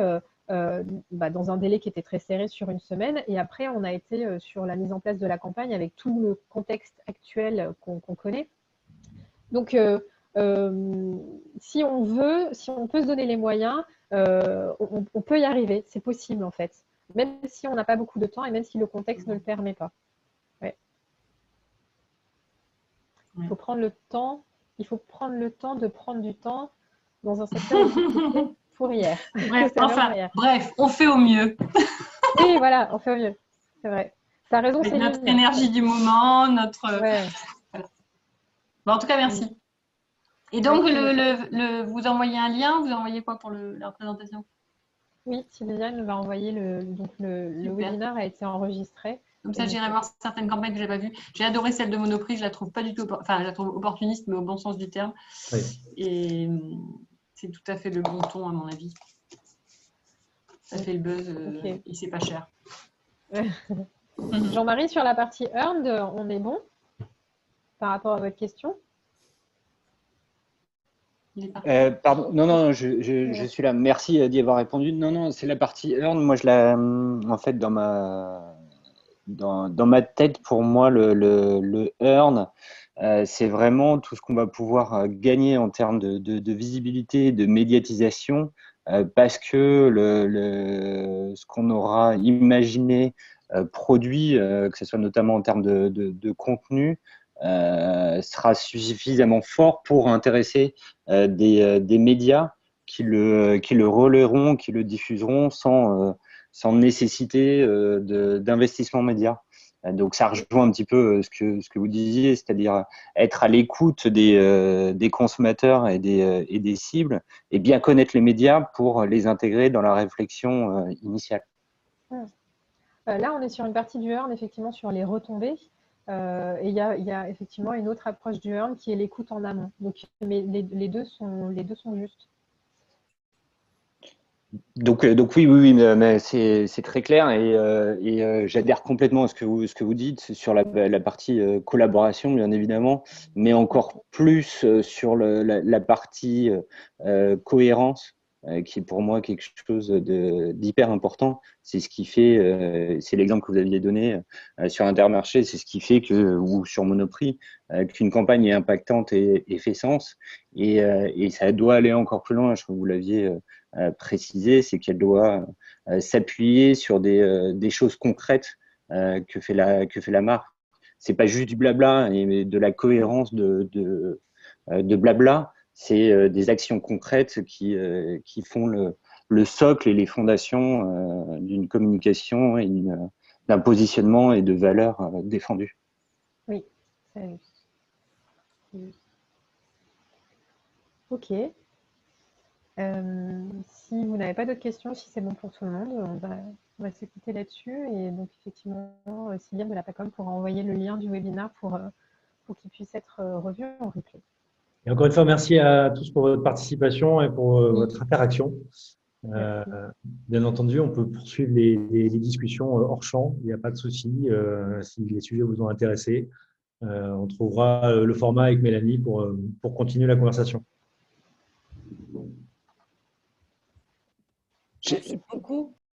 dans un délai qui était très serré sur une semaine. Et après, on a été sur la mise en place de la campagne avec tout le contexte actuel qu'on connaît. Donc, si on peut se donner les moyens, on peut y arriver. C'est possible, en fait. Même si on n'a pas beaucoup de temps et même si le contexte ne le permet pas. Ouais. Il faut prendre le temps. Il faut prendre le temps de prendre du temps dans un secteur pour hier. Bref, on fait au mieux. Oui, voilà, on fait au mieux. C'est vrai. Tu as raison, c'est notre énergie du moment, notre... Ouais. Bon, en tout cas, merci. Et donc, vous envoyez un lien, vous envoyez quoi pour la présentation? Oui, Sylviane va envoyer le webinaire a été enregistré. Comme ça, j'irai voir certaines campagnes que je n'ai pas vues. J'ai adoré celle de Monoprix, je la trouve pas du tout, enfin, je la trouve opportuniste, mais au bon sens du terme. Oui. Et c'est tout à fait le bon ton, à mon avis. Ça fait le buzz et c'est pas cher. Jean-Marie, sur la partie earned, on est bon par rapport à votre question? Pardon, non, je suis là. Merci d'y avoir répondu. Non, c'est la partie earn. Moi, en fait, dans ma tête, pour moi, le earn, c'est vraiment tout ce qu'on va pouvoir gagner en termes de visibilité, de médiatisation, parce que ce qu'on aura imaginé produit, que ce soit notamment en termes de contenu, sera suffisamment fort pour intéresser des médias qui le relayeront, qui le diffuseront sans nécessité d'investissement média. Donc, ça rejoint un petit peu ce que vous disiez, c'est-à-dire être à l'écoute des consommateurs et des cibles et bien connaître les médias pour les intégrer dans la réflexion initiale. Là, on est sur une partie du earn, effectivement, sur les retombées. Et il y a effectivement une autre approche du earn qui est l'écoute en amont. Donc, mais les deux sont justes. Donc oui, mais c'est très clair et j'adhère complètement à ce que vous dites sur la partie collaboration, bien évidemment, mais encore plus sur la partie cohérence, qui est pour moi quelque chose d'hyper important. C'est ce qui fait, c'est l'exemple que vous aviez donné sur Intermarché, c'est ce qui fait ou sur Monoprix, qu'une campagne est impactante et fait sens. Et ça doit aller encore plus loin, je crois que vous l'aviez précisé, c'est qu'elle doit s'appuyer sur des choses concrètes que fait la marque. C'est pas juste du blabla et de la cohérence de blabla, c'est des actions concrètes qui font le socle et les fondations d'une communication et d'un positionnement et de valeurs défendues. Oui, c'est juste. Ok. Si vous n'avez pas d'autres questions, si c'est bon pour tout le monde, on va s'écouter là-dessus. Et donc, effectivement, Sylviane de la PACOM pourra envoyer le lien du webinaire pour qu'il puisse être revu en replay. Et encore une fois, merci à tous pour votre participation et pour votre interaction. Bien entendu, on peut poursuivre les discussions hors champ, il n'y a pas de souci. Si les sujets vous ont intéressé, on trouvera le format avec Mélanie pour continuer la conversation. Merci beaucoup.